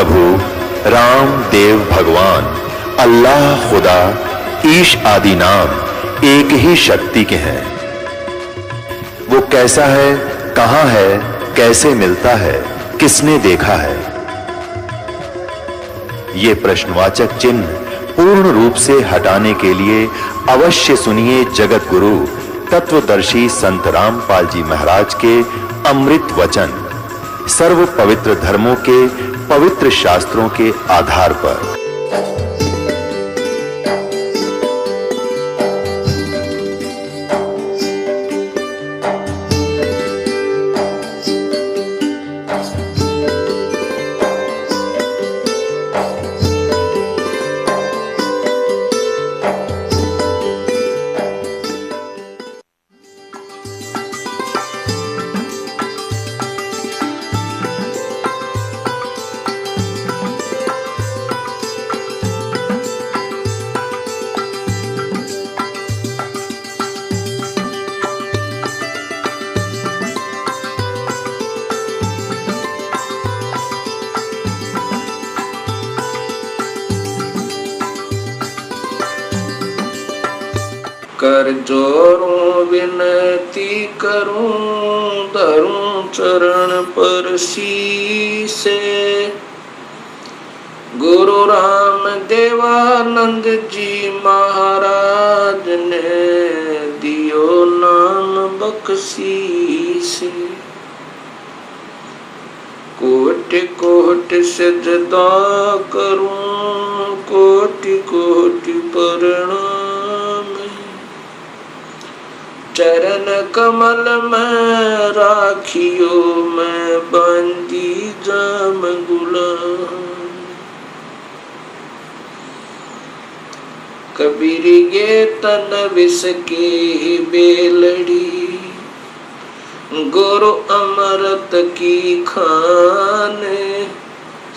प्रभु राम देव भगवान अल्लाह खुदा ईश आदि नाम एक ही शक्ति के हैं। वो कैसा है, कहां है, कैसे मिलता है, किसने देखा है? ये प्रश्नवाचक चिन्ह पूर्ण रूप से हटाने के लिए अवश्य सुनिए जगत गुरु तत्वदर्शी संत रामपाल जी महाराज के अमृत वचन, सर्व पवित्र धर्मों के पवित्र शास्त्रों के आधार पर। कर जोरूं विनती करूं, धरूं चरण पर शीसे। गुरु राम देवानंद जी महाराज ने दियो नाम बख्शीसे। कोटि कोटि सजदा करूं, कोटि कोटि प्रणाम। चरण कमल में राखियो मैं बंदी जाम गुलाम। कबीर गे तन विष की बेलड़ी, गुरु अमृत की खाने।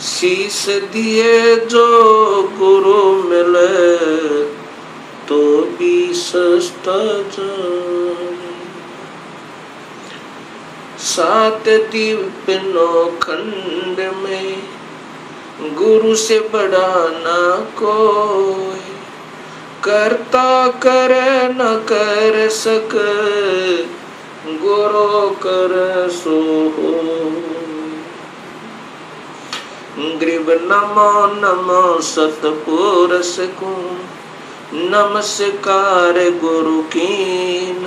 शीस दिए जो गुरु मिले, तो भी सस्ता जाने। सात दीप नौ खंड में गुरु से बड़ा ना कोई। करता करे न कर सक, गुरु कर सो ग्रीब नमो नमो सतपुरुष को। नमस्कार गुरु कीन,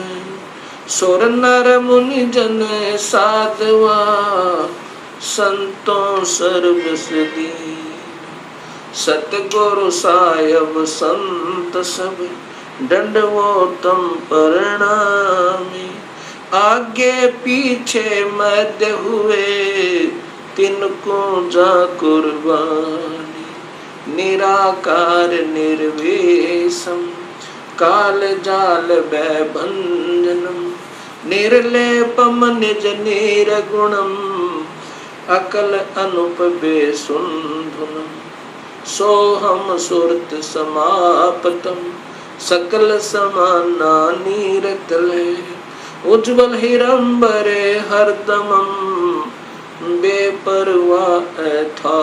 सुर नर मुनि जन साधवा। संतों सर्वस दीन, सतगुरु साहिब संत सब। दंडवोतम प्रणामी, आगे पीछे मध्य हुए, तिनको जा कुर्बानी। निराकार निर्वेशम, काल जाल भंजनम। निर्लेपम निज निर्गुणम, अकल अनुप बेसुंधुनम। सोहम सुरत समापतम, सकल समाना नीरतले। उज्ज्वल हिरंबरे हरदमम, बेपरवाह था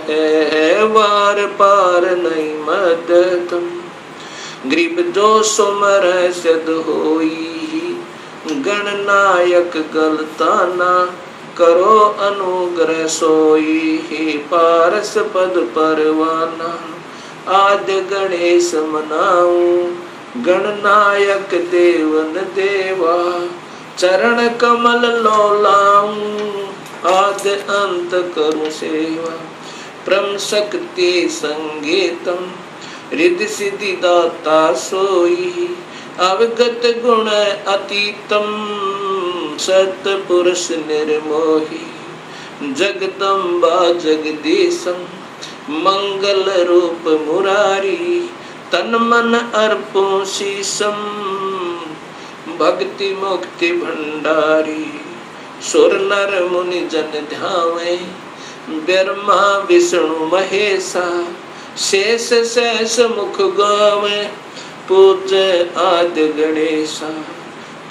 है वार पार नहीं मदतम। ग्रीब जो सुमर सिद्ध होई, गणनायक गलताना। करो अनुग्रह सोई, ही पारस पद परवाना। आद्य गणेश मनाऊं, गणनायक देवन देवा। चरण कमल लौलाऊं, आद्य अंत करूं सेवा। परम शक्ति संगीतम, रिद्धि सिद्धि दाता सोई। अवगत गुण अतीतम, सत्पुरुष निर्मोही। जगदम्बा जगदीशम, मंगल रूप मुरारी। तन मन अर्पों शीशम, भक्ति मुक्ति भंडारी। सुर नर मुनि जन ध्यावे, ब्रह्मा विष्णु महेशा। शेष शेष मुख गावे, पूज्य आद्य गणेशा।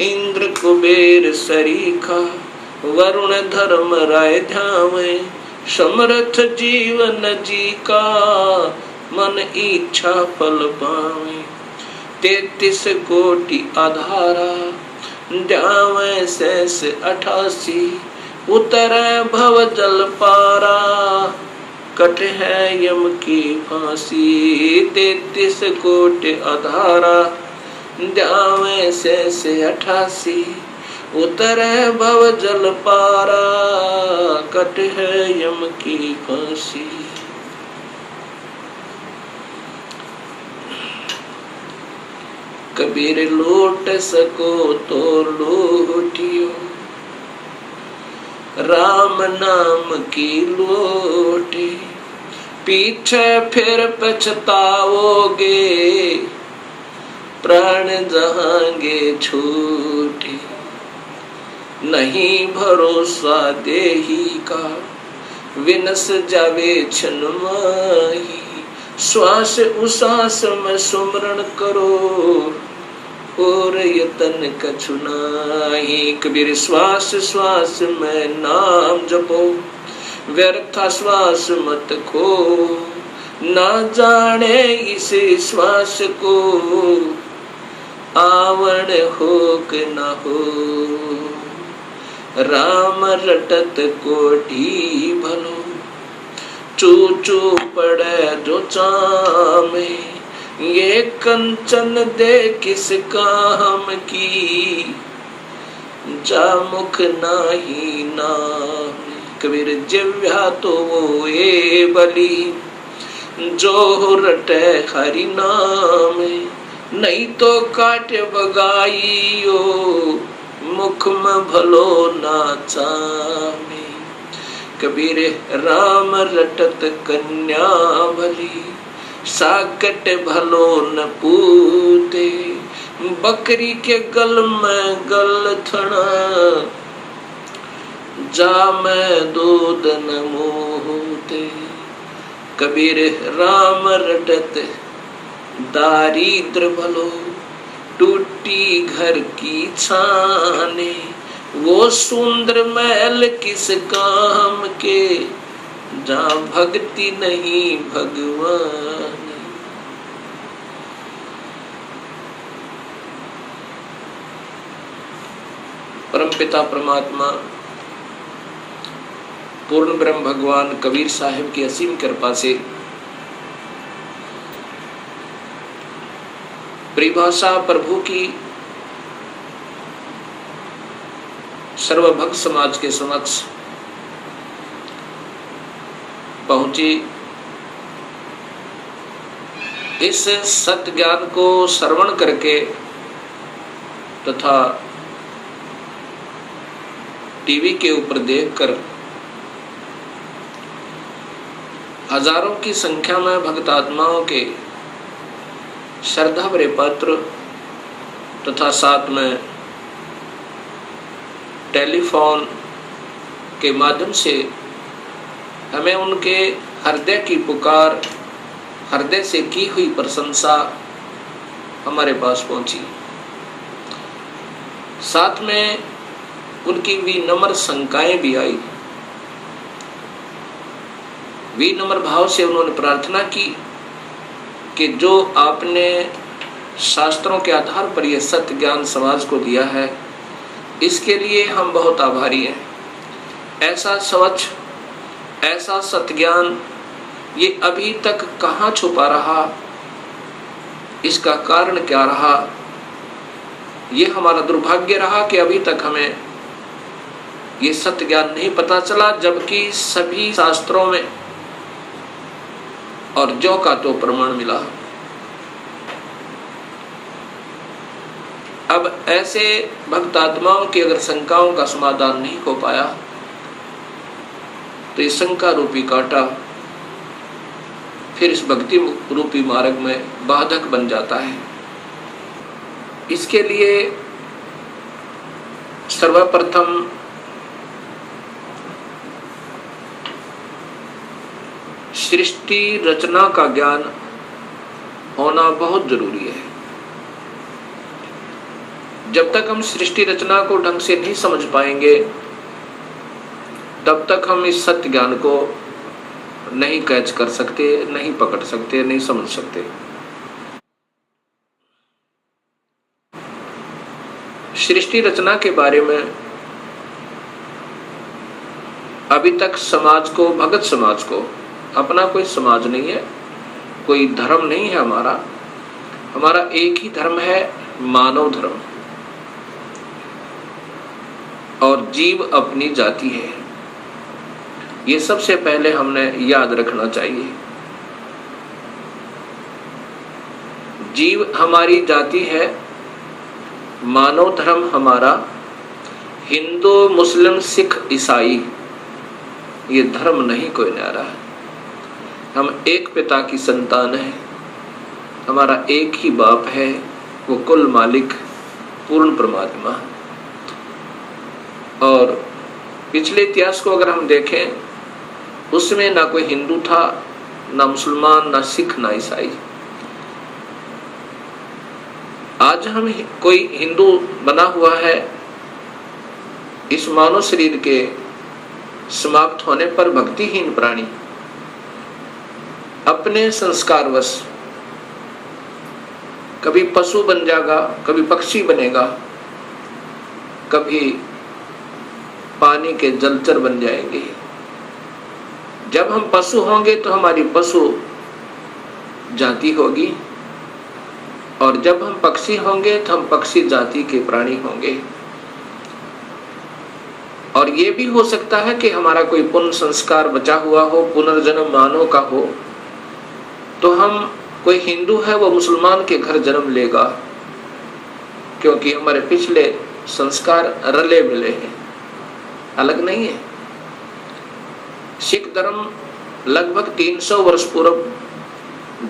इंद्र कुबेर सरीखा, वरुण धर्म राय ध्यावे। समर्थ जीवन जी का मन इच्छा फल पावे। 33 कोटि आधारा ध्यावे शेष 88 उतरे भव जल पारा कट है यम की फांसी। 33 कोटि आधारा ध्यावे शेष 88 उतरे भव जल पारा कट है यम की फांसी। कबीर लूट सको तो लूटियो राम नाम की लूटी। पीछे फिर पछताओगे प्राण जहांगे छूटे। नहीं भरोसा देही का विनस जावे क्षण माही। श्वास उसास में सुमरण करो और यतन कछु नाही। कबीर श्वास श्वास में नाम जपो व्यर्थ श्वास मत खो। ना जाने इस श्वास को आवण हो कि न हो। राम रटत कोटि भलो चू चू पड़े जो चामे। ये कंचन दे किस काम की जा मुख नाही नाम। कबीर जिव्या तो वो ए बली जो रटे हरि नाम। नहीं तो काट बगाइयो मुख में भलो ना चामे। कबीर राम रटत कन्या भली साकट भलो न पूते। बकरी के गल में गल थना जा मैं दूध न मोहते। कबीर राम रटत दारिद्र भलो टूटी घर की छाने। वो सुंदर महल किस काम के जहाँ भक्ति नहीं भगवान। परमपिता परमात्मा पूर्ण ब्रह्म भगवान कबीर साहिब की असीम कृपा से परिभाषा प्रभु की सर्वभक्त समाज के समक्ष पहुंची। इस सत्य ज्ञान को श्रवण करके तथा टीवी के ऊपर देखकर हजारों की संख्या में भक्त आत्माओं के श्रद्धा भरे पत्र तथा साथ में टेलीफोन के माध्यम से हमें उनके हृदय की पुकार, हृदय से की हुई प्रशंसा हमारे पास पहुंची। साथ में उनकी विनम्र शंकाएं भी आई। विनम्र भाव से उन्होंने प्रार्थना की कि जो आपने शास्त्रों के आधार पर यह सत्य ज्ञान समाज को दिया है, इसके लिए हम बहुत आभारी हैं। ऐसा स्वच्छ, ऐसा सत्य ज्ञान ये अभी तक कहाँ छुपा रहा, इसका कारण क्या रहा? ये हमारा दुर्भाग्य रहा कि अभी तक हमें ये सत्य ज्ञान नहीं पता चला, जबकि सभी शास्त्रों में और जो का तो प्रमाण मिला। अब ऐसे भक्त आत्माओं की अगर शंकाओं का समाधान नहीं हो पाया तो ये शंका रूपी कांटा फिर इस भक्ति रूपी मार्ग में बाधक बन जाता है। इसके लिए सर्वप्रथम सृष्टि रचना का ज्ञान होना बहुत जरूरी है। जब तक हम सृष्टि रचना को ढंग से नहीं समझ पाएंगे तब तक हम इस सत्य ज्ञान को नहीं कैच कर सकते, नहीं पकड़ सकते, नहीं समझ सकते। सृष्टि रचना के बारे में अभी तक समाज को, भगत समाज को, अपना कोई समाज नहीं है, कोई धर्म नहीं है हमारा एक ही धर्म है, मानव धर्म, और जीव अपनी जाति है। ये सबसे पहले हमने याद रखना चाहिए। जीव हमारी जाति है, मानव धर्म हमारा, हिंदू मुस्लिम सिख ईसाई ये धर्म नहीं कोई न्यारा। हम एक पिता की संतान है, हमारा एक ही बाप है, वो कुल मालिक पूर्ण परमात्मा। और पिछले इतिहास को अगर हम देखें, उसमें ना कोई हिंदू था, ना मुसलमान, ना सिख, ना ईसाई। आज हम कोई हिंदू बना हुआ है, इस मानव शरीर के समाप्त होने पर भक्तिहीन प्राणी अपने संस्कारवश कभी पशु बन जाएगा, कभी पक्षी बनेगा, कभी पानी के जलचर बन जाएंगे। जब हम पशु होंगे तो हमारी पशु जाति होगी, और जब हम पक्षी होंगे तो हम पक्षी जाति के प्राणी होंगे। और ये भी हो सकता है कि हमारा कोई पुण्य संस्कार बचा हुआ हो, पुनर्जन्म मानव का हो, तो हम, कोई हिंदू है वो मुसलमान के घर जन्म लेगा, क्योंकि हमारे पिछले संस्कार रले मिले हैं, अलग नहीं है। सिख धर्म लगभग 300 वर्ष पूर्व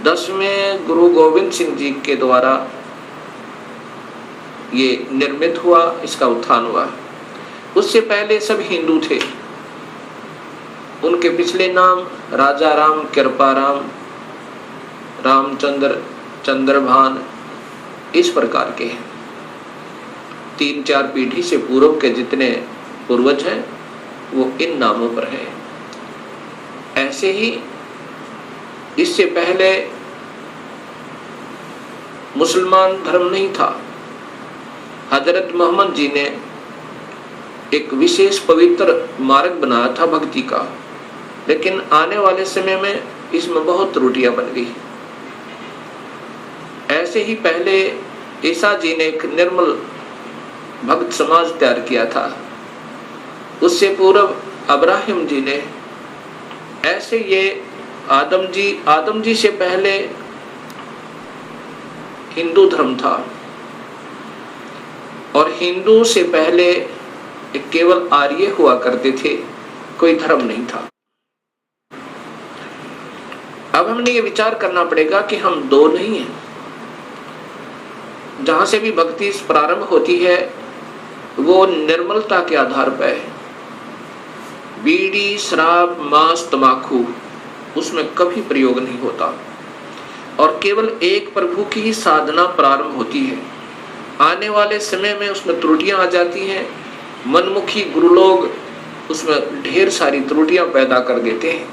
10वें गुरु गोविंद सिंह जी के द्वारा ये निर्मित हुआ, इसका उत्थान हुआ। उससे पहले सब हिंदू थे। उनके पिछले नाम राजा राम, कृपा राम, रामचंद्र, चंद्रभान, इस प्रकार के हैं। 3-4 पीढ़ी से पूर्व के जितने पूर्वज हैं वो इन नामों पर हैं। ऐसे ही इससे पहले मुसलमान धर्म नहीं था। हजरत मोहम्मद जी ने एक विशेष पवित्र मार्ग बनाया था भक्ति का, लेकिन आने वाले समय में इसमें बहुत त्रुटियां बन गई। ऐसे ही पहले ईसा जी ने एक निर्मल भक्त समाज तैयार किया था, उससे पूर्व अब्राहिम जी ने, ऐसे ये आदम जी से पहले हिंदू धर्म था, और हिंदू से पहले केवल आर्य हुआ करते थे, कोई धर्म नहीं था। अब हमने ये विचार करना पड़ेगा कि हम दो नहीं हैं। जहां से भी भक्ति प्रारंभ होती है वो निर्मलता के आधार पर है। बीड़ी, शराब, मांस, तंबाकू उसमें कभी प्रयोग नहीं होता, और केवल एक प्रभु की ही साधना प्रारंभ होती है। आने वाले समय में उसमें त्रुटियां आ जाती हैं। मनमुखी गुरु लोग उसमें ढेर सारी त्रुटियां पैदा कर देते हैं,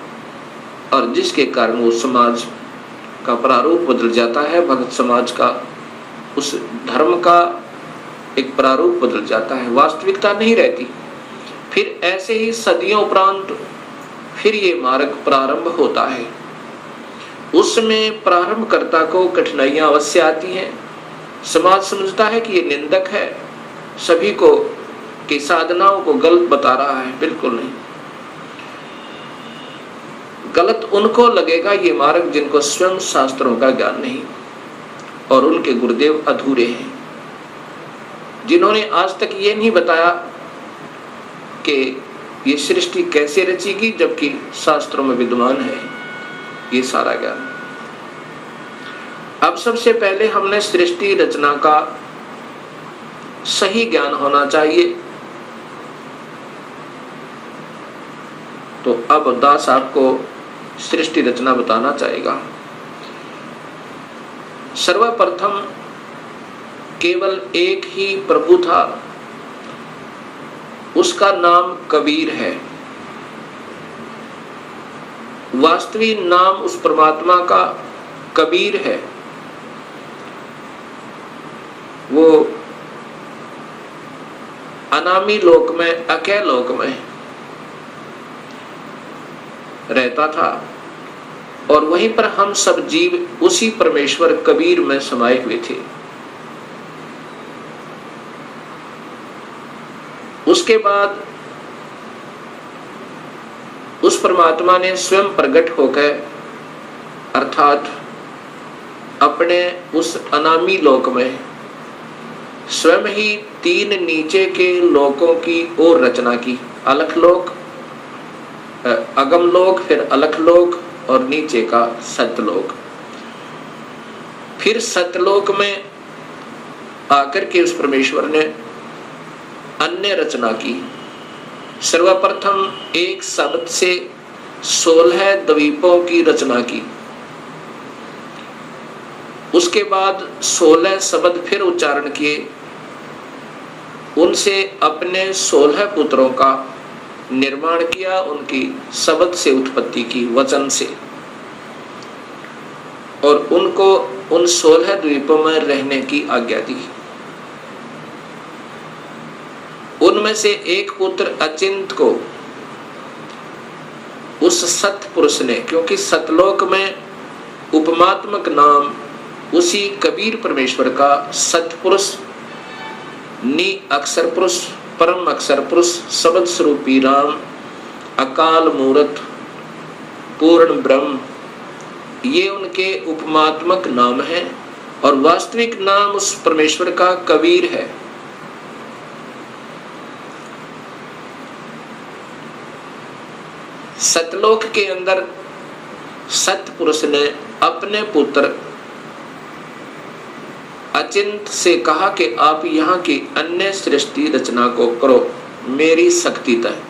और जिसके कारण वो समाज का प्रारूप बदल जाता है, भक्त समाज का, उस धर्म का एक प्रारूप बदल जाता है, वास्तविकता नहीं रहती। फिर ऐसे ही सदियों उपरांत फिर ये मार्ग प्रारंभ होता है। उसमें प्रारंभकर्ता को कठिनाइयां अवश्य आती हैं। समाज समझता है कि ये निंदक है, सभी को की साधनाओं को गलत बता रहा है। बिल्कुल नहीं, गलत उनको लगेगा ये मार्ग जिनको स्वयं शास्त्रों का ज्ञान नहीं, और उनके गुरुदेव अधूरे हैं, जिन्होंने आज तक ये नहीं बताया कि ये सृष्टि कैसे रचेगी, जबकि शास्त्रों में विद्यमान है ये सारा ज्ञान। अब सबसे पहले हमने सृष्टि रचना का सही ज्ञान होना चाहिए। तो अब दास आपको सृष्टि रचना बताना चाहेगा। सर्वप्रथम केवल एक ही प्रभु था, उसका नाम कबीर है। वास्तविक नाम उस परमात्मा का कबीर है। वो अनामी लोक में, अकय लोक में रहता था और वहीं पर हम सब जीव उसी परमेश्वर कबीर में समाये हुए थे। उसके बाद उस परमात्मा ने स्वयं प्रकट होकर, अर्थात अपने उस अनामी लोक में स्वयं ही 3 नीचे के लोकों की ओर रचना की। अलख लोक, अगम लोक, फिर अलख लोक और नीचे का सतलोक। फिर सतलोक में आकर के उस परमेश्वर ने अन्य रचना की। सर्वप्रथम एक शब्द से 16 द्वीपों की रचना की। उसके बाद 16 शब्द फिर उच्चारण किए, उनसे अपने 16 पुत्रों का निर्माण किया, उनकी शब्द से उत्पत्ति की, वचन से, और उनको उन 16 द्वीपों में रहने की आज्ञा दी। उनमें से एक पुत्र अचिंत को उस सतपुरुष ने, क्योंकि सतलोक में उपमात्मक नाम उसी कबीर परमेश्वर का सतपुरुष, नि अक्षर पुरुष, परम अक्षर पुरुष, शब्द स्वरूपी राम, अकाल मूर्त, पूर्ण ब्रह्म, ये उनके उपमात्मक नाम है और वास्तविक नाम उस परमेश्वर का कबीर है। सतलोक के अंदर सतपुरुष ने अपने पुत्र अचिंत से कहा कि आप यहाँ की अन्य सृष्टि रचना को करो मेरी शक्ति तक।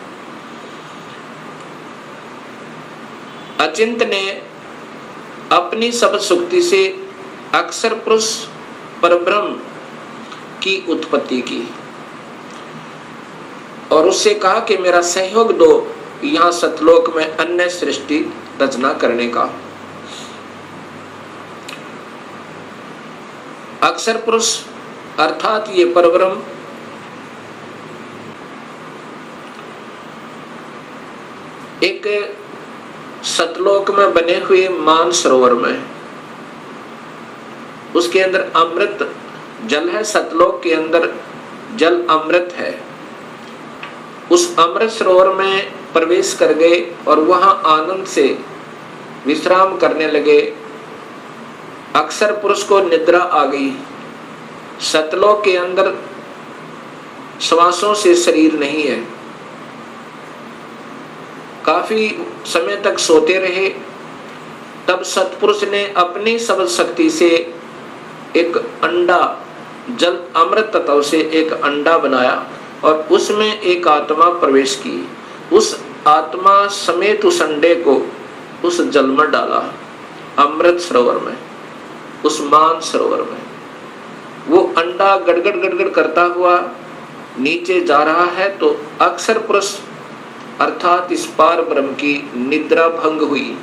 अचिंत ने अपनी शब्द शक्ति से अक्षर पुरुष परब्रह्म की उत्पत्ति की और उससे कहा कि मेरा सहयोग दो यहाँ सतलोक में अन्य सृष्टि रचना करने का। अक्षर पुरुष अर्थात ये परब्रह्म एक सतलोक में बने हुए मान सरोवर में, उसके अंदर अमृत जल है। सतलोक के अंदर जल अमृत है। उस अमृत सरोवर में प्रवेश कर गए और वहां आनंद से विश्राम करने लगे। अक्षर पुरुष को निद्रा आ गई। सतलोक के अंदर श्वासों से शरीर नहीं है। काफी समय तक सोते रहे। तब सतपुरुष ने अपनी शब्द शक्ति से एक अंडा, जल अमृत तत्व से एक अंडा बनाया और उसमें एक आत्मा प्रवेश की। उस आत्मा समेत उस अंडे को उस जल में डाला, अमृत सरोवर में, उस मान सरोवर में। वो अंडा गड़गड़ गड़गड़ करता हुआ नीचे जा रहा है तो अक्षर पुरुष अर्थात इस पार ब्रह्म की निद्रा भंग हुई।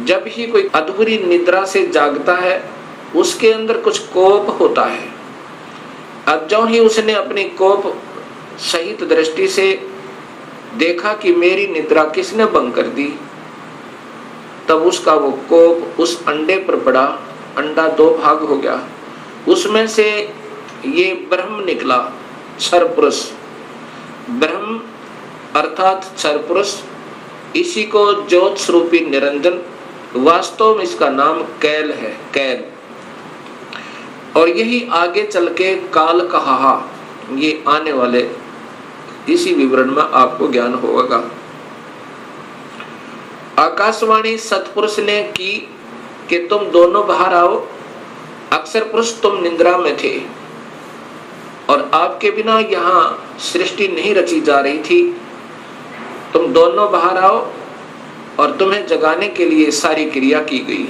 जब ही कोई अधूरी निद्रा से जागता है उसके अंदर कुछ कोप होता है। अब जो ही उसने अपनी कोप सहित दृष्टि से देखा कि मेरी निद्रा किसने भंग कर दी, तब उसका वो कोप उस अंडे पर पड़ा। अंडा 2 भाग हो गया। उसमें से ये ब्रह्म निकला, क्षर पुरुष। ब्रह्म अर्थात क्षर पुरुष, इसी को ज्योत स्वरूपी निरंजन, वास्तव में इसका नाम कैल है, कैल। और यही आगे चल के काल कहा, ये आने वाले इसी विवरण में आपको ज्ञान होगा। आकाशवाणी सतपुरुष ने की कि तुम दोनों बाहर आओ। अक्षर पुरुष तुम निद्रा में थे और आपके बिना यहाँ सृष्टि नहीं रची जा रही थी। तुम दोनों बाहर आओ और तुम्हें जगाने के लिए सारी क्रिया की गई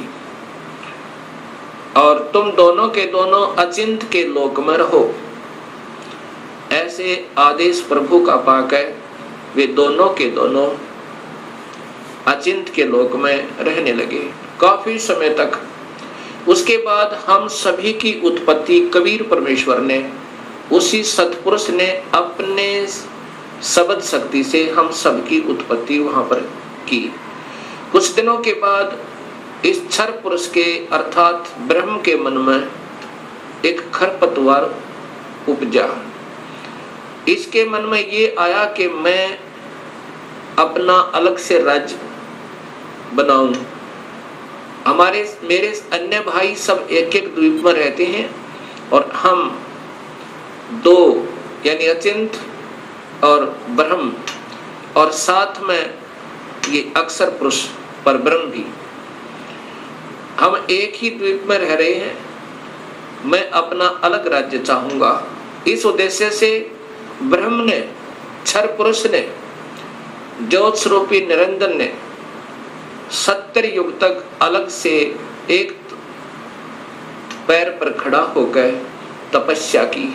और तुम दोनों के दोनों अचिंत के लोक में रहो। ऐसे आदेश प्रभु का पाकर वे दोनों के दोनों अचिंत के लोक में रहने लगे काफी समय तक। उसके बाद हम सभी की उत्पत्ति कबीर परमेश्वर ने, उसी सतपुरुष ने अपने शब्द शक्ति से हम सबकी उत्पत्ति वहां पर की। कुछ दिनों के बाद इस क्षर पुरुष के अर्थात ब्रह्म के मन में एक खरपतवार उपजा। इसके मन में ये आया कि मैं अपना अलग से राज्य बनाऊं। मेरे अन्य भाई सब एक एक द्वीप में रहते हैं और हम दो यानी अचिंत और ब्रह्म और साथ में ये अक्षर पुरुष पर ब्रह्म भी, हम एक ही द्वीप में रह रहे हैं। मैं अपना अलग राज्य चाहूंगा। इस उद्देश्य से ब्रह्म ने, क्षर पुरुष ने, ज्योत स्वरूपी निरंजन ने 70 युग तक अलग से एक पैर पर खड़ा होकर तपस्या की।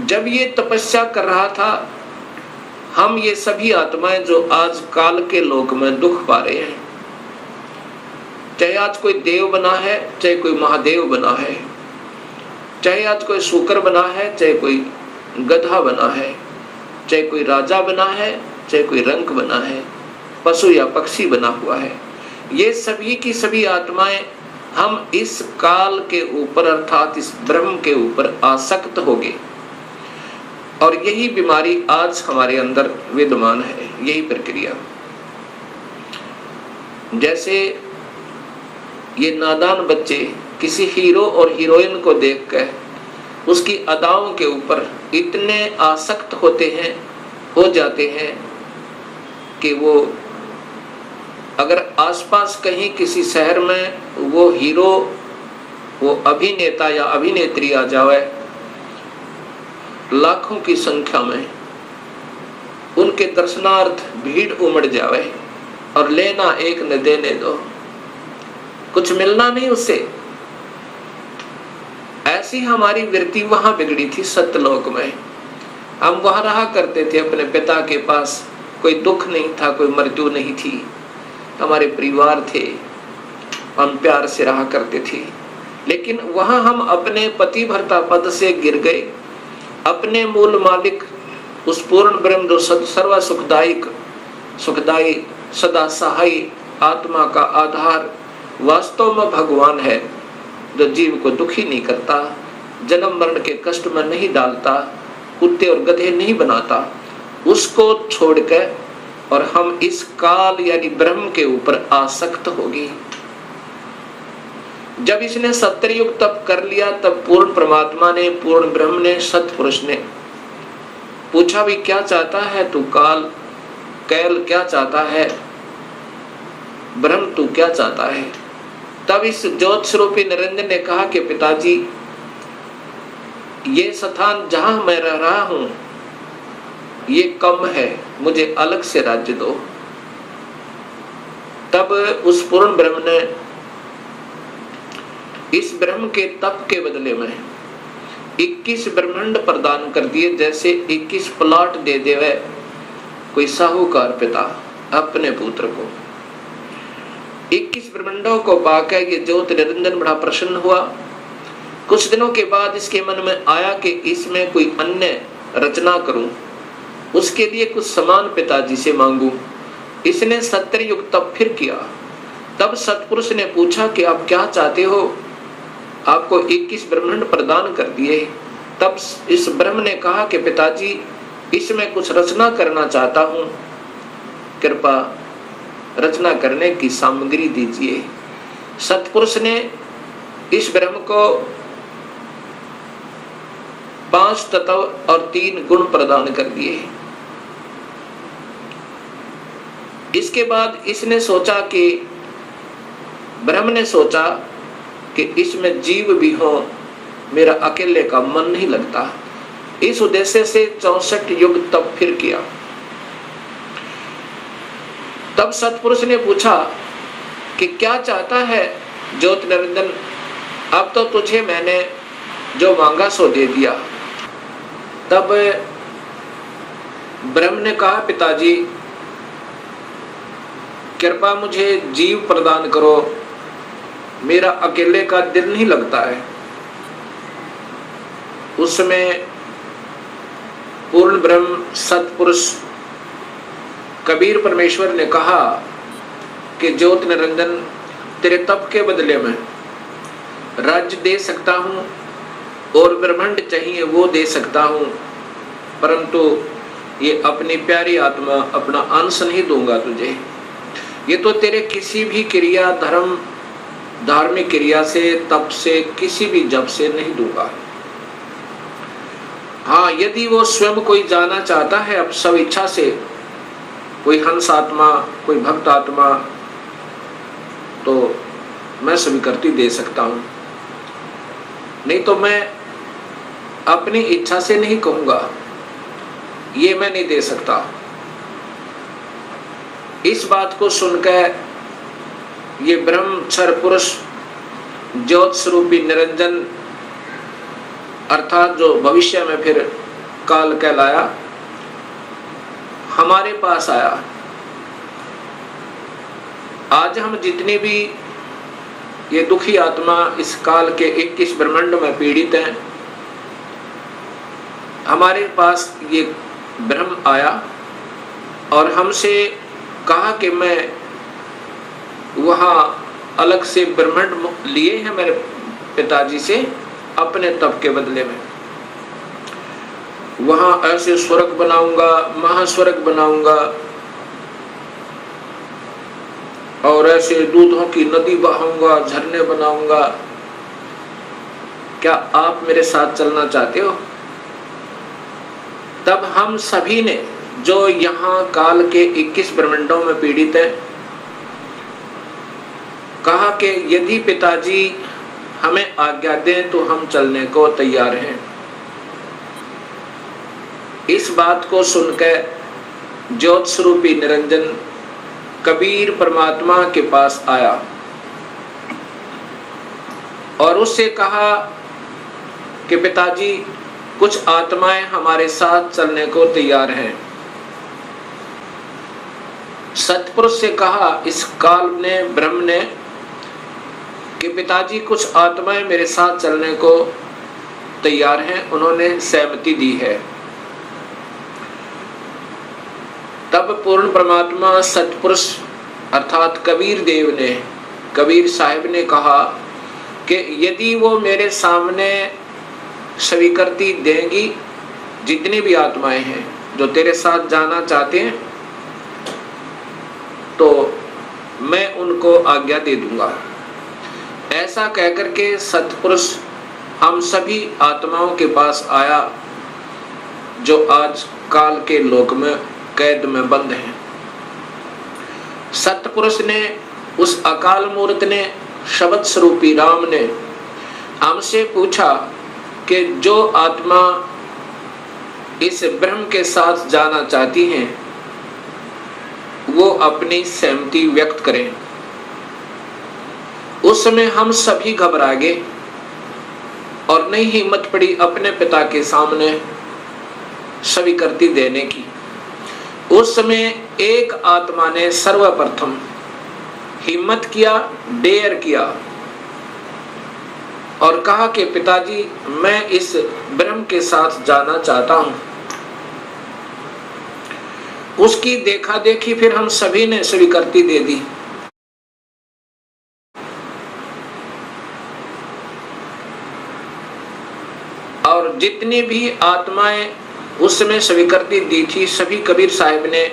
जब ये तपस्या कर रहा था, हम ये सभी आत्माएं जो आज काल के लोक में दुख पा रहे हैं, चाहे आज कोई देव बना है, चाहे कोई महादेव बना है, चाहे आज कोई शूकर बना है, चाहे कोई गधा बना है, चाहे कोई राजा बना है, चाहे कोई रंक बना है, पशु या पक्षी बना हुआ है, ये सभी की सभी आत्माएं हम इस काल के ऊपर अर्थात इस ब्रह्म के ऊपर आसक्त हो गए। और यही बीमारी आज हमारे अंदर विद्यमान है, यही प्रक्रिया। जैसे ये नादान बच्चे किसी हीरो और हीरोइन को देखकर उसकी अदाओं के ऊपर इतने आसक्त हो जाते हैं कि वो अगर आसपास कहीं किसी शहर में वो हीरो, वो अभिनेता या अभिनेत्री आ जावे, लाखों की संख्या में उनके दर्शनार्थ भीड़ उमड़ जावे और लेना एक न देने दो, कुछ मिलना नहीं उससे। ऐसी हमारी वृत्ति वहां बिगड़ी थी सत्यलोक में। हम वहां रहा करते थे अपने पिता के पास, कोई दुख नहीं था, कोई मृत्यु नहीं थी, हमारे परिवार थे, हम प्यार से रहा करते थे। लेकिन वहां हम अपने पति भर्ता पद से गिर गए। अपने मूल मालिक उस पूर्ण ब्रह्म जो सर्व सुखदायी सदा सहाय आत्मा का आधार वास्तव में भगवान है, जो जीव को दुखी नहीं करता, जन्म मरण के कष्ट में नहीं डालता, कुत्ते और गधे नहीं बनाता, उसको छोड़कर और हम इस काल यानी ब्रह्म के ऊपर आसक्त हो गए। जब इसने 70 युग तप कर लिया, तब पूर्ण परमात्मा ने, पूर्ण ब्रह्म ने, सतपुरुष ने पूछा भी क्या चाहता है तू कैल क्या चाहता है, ब्रह्म तू क्या चाहता है। तब इस ज्योत स्वरूपी निरंजन ने कहा कि पिताजी, ये स्थान जहां मैं रह रहा हूं ये कम है, मुझे अलग से राज्य दो। तब उस पूर्ण ब्रह्म ने इस ब्रह्म के तप के बदले में 21 ब्रह्मांड प्रदान कर दिए, जैसे 21 प्लॉट दे देवे कोई साहूकार पिता अपने पुत्र को। 21 ब्रह्मांडों को पाकर ये ज्योत निरंजन बड़ा प्रसन्न हुआ। कुछ दिनों के बाद इसके मन में आया कि इसमें कोई अन्य रचना करूं, उसके लिए कुछ समान पिताजी से मांगू। इसने 70 युग तप फिर किया। तब सतपुरुष ने पूछा कि आप क्या चाहते हो, आपको 21 ब्रह्मांड प्रदान कर दिए। तब इस ब्रह्म ने कहा कि पिताजी, इसमें कुछ रचना करना चाहता हूं, कृपा रचना करने की सामग्री दीजिए। सतपुरुष ने इस ब्रह्म को 5 तत्व और 3 गुण प्रदान कर दिए। इसके बाद इसने सोचा कि ब्रह्म ने सोचा कि इसमें जीव भी हो, मेरा अकेले का मन नहीं लगता। इस उद्देश्य से 64 युग तप फिर किया। तब सतपुरुष ने पूछा कि क्या चाहता है ज्योत निरंजन, अब तो तुझे मैंने जो मांगा सो दे दिया। तब ब्रह्म ने कहा पिताजी, कृपा मुझे जीव प्रदान करो, मेरा अकेले का दिल नहीं लगता है। उस समय पूर्ण ब्रह्म सतपुरुष कबीर परमेश्वर ने कहा कि ज्योत निरंजन, तेरे तप के बदले में राज्य दे सकता हूँ और ब्रह्मांड चाहिए वो दे सकता हूँ, परंतु ये अपनी प्यारी आत्मा, अपना अंश नहीं दूंगा तुझे। ये तो तेरे किसी भी क्रिया, धर्म, धार्मिक क्रिया से, तप से, किसी भी जप से नहीं दूंगा। हाँ, यदि वो स्वयं कोई जाना चाहता है अब सब इच्छा से, कोई हंस आत्मा, कोई भक्त आत्मा, तो मैं स्वीकृति दे सकता हूं, नहीं तो मैं अपनी इच्छा से नहीं कहूंगा, ये मैं नहीं दे सकता। इस बात को सुनकर ये ब्रह्मक्षर पुरुष ज्योत स्वरूपी निरंजन, अर्थात जो भविष्य में फिर काल कहलाया, हमारे पास आया। आज हम जितने भी ये दुखी आत्मा इस काल के 21 ब्रह्मांड में पीड़ित हैं, हमारे पास ये ब्रह्म आया और हमसे कहा कि मैं वहाँ अलग से ब्रह्मांड लिए हैं मेरे पिताजी से अपने तप के बदले में, वहां ऐसे स्वर्ग बनाऊंगा, महास्वर्ग बनाऊंगा और ऐसे दूधों की नदी बहाऊंगा, झरने बनाऊंगा। क्या आप मेरे साथ चलना चाहते हो? तब हम सभी ने, जो यहाँ काल के 21 ब्रह्मांडों में पीड़ित है, कहा कि यदि पिताजी हमें आज्ञा दें तो हम चलने को तैयार हैं। इस बात को सुनकर ज्योत स्वरूपी निरंजन कबीर परमात्मा के पास आया और उससे कहा कि पिताजी, कुछ आत्माएं हमारे साथ चलने को तैयार हैं। सतपुरुष से कहा इस काल ने, ब्रह्म ने, कि पिताजी कुछ आत्माएं मेरे साथ चलने को तैयार हैं, उन्होंने सहमति दी है। तब पूर्ण परमात्मा सतपुरुष अर्थात कबीर देव ने, कबीर साहिब ने कहा कि यदि वो मेरे सामने स्वीकृति देंगी, जितनी भी आत्माएं हैं जो तेरे साथ जाना चाहते हैं, तो मैं उनको आज्ञा दे दूंगा। ऐसा कहकर के सतपुरुष हम सभी आत्माओं के पास आया जो आज काल के लोक में कैद में बंद हैं। सतपुरुष ने, उस अकाल मूर्त ने, शब्द स्वरूपी राम ने हमसे पूछा कि जो आत्मा इस ब्रह्म के साथ जाना चाहती हैं वो अपनी सहमति व्यक्त करें। उस समय हम सभी घबरा गए और नहीं हिम्मत पड़ी अपने पिता के सामने स्वीकृति देने की। उस समय एक आत्मा ने सर्वप्रथम हिम्मत किया, डेयर किया और कहा कि पिताजी, मैं इस ब्रह्म के साथ जाना चाहता हूं। उसकी देखा देखी फिर हम सभी ने स्वीकृति दे दी। और जितनी भी आत्माएं उस समय स्वीकृति दी थी, सभी कबीर साहिब ने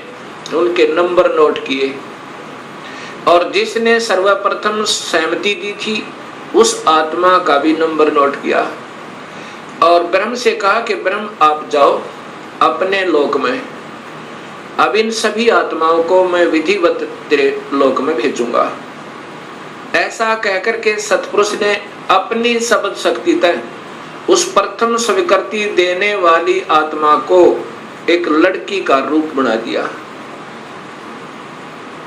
उनके नंबर नोट किए और जिसने सर्वप्रथम सहमति दी थी उस आत्मा का भी नंबर नोट किया और ब्रह्म से कहा कि ब्रह्म आप जाओ अपने लोक में, अब इन सभी आत्माओं को मैं विधिवत तेरे लोक में भेजूंगा। ऐसा कहकर के सतपुरुष ने अपनी शब्द शक्ति तय उस प्रथम स्वीकृति देने वाली आत्मा को एक लड़की का रूप बना दिया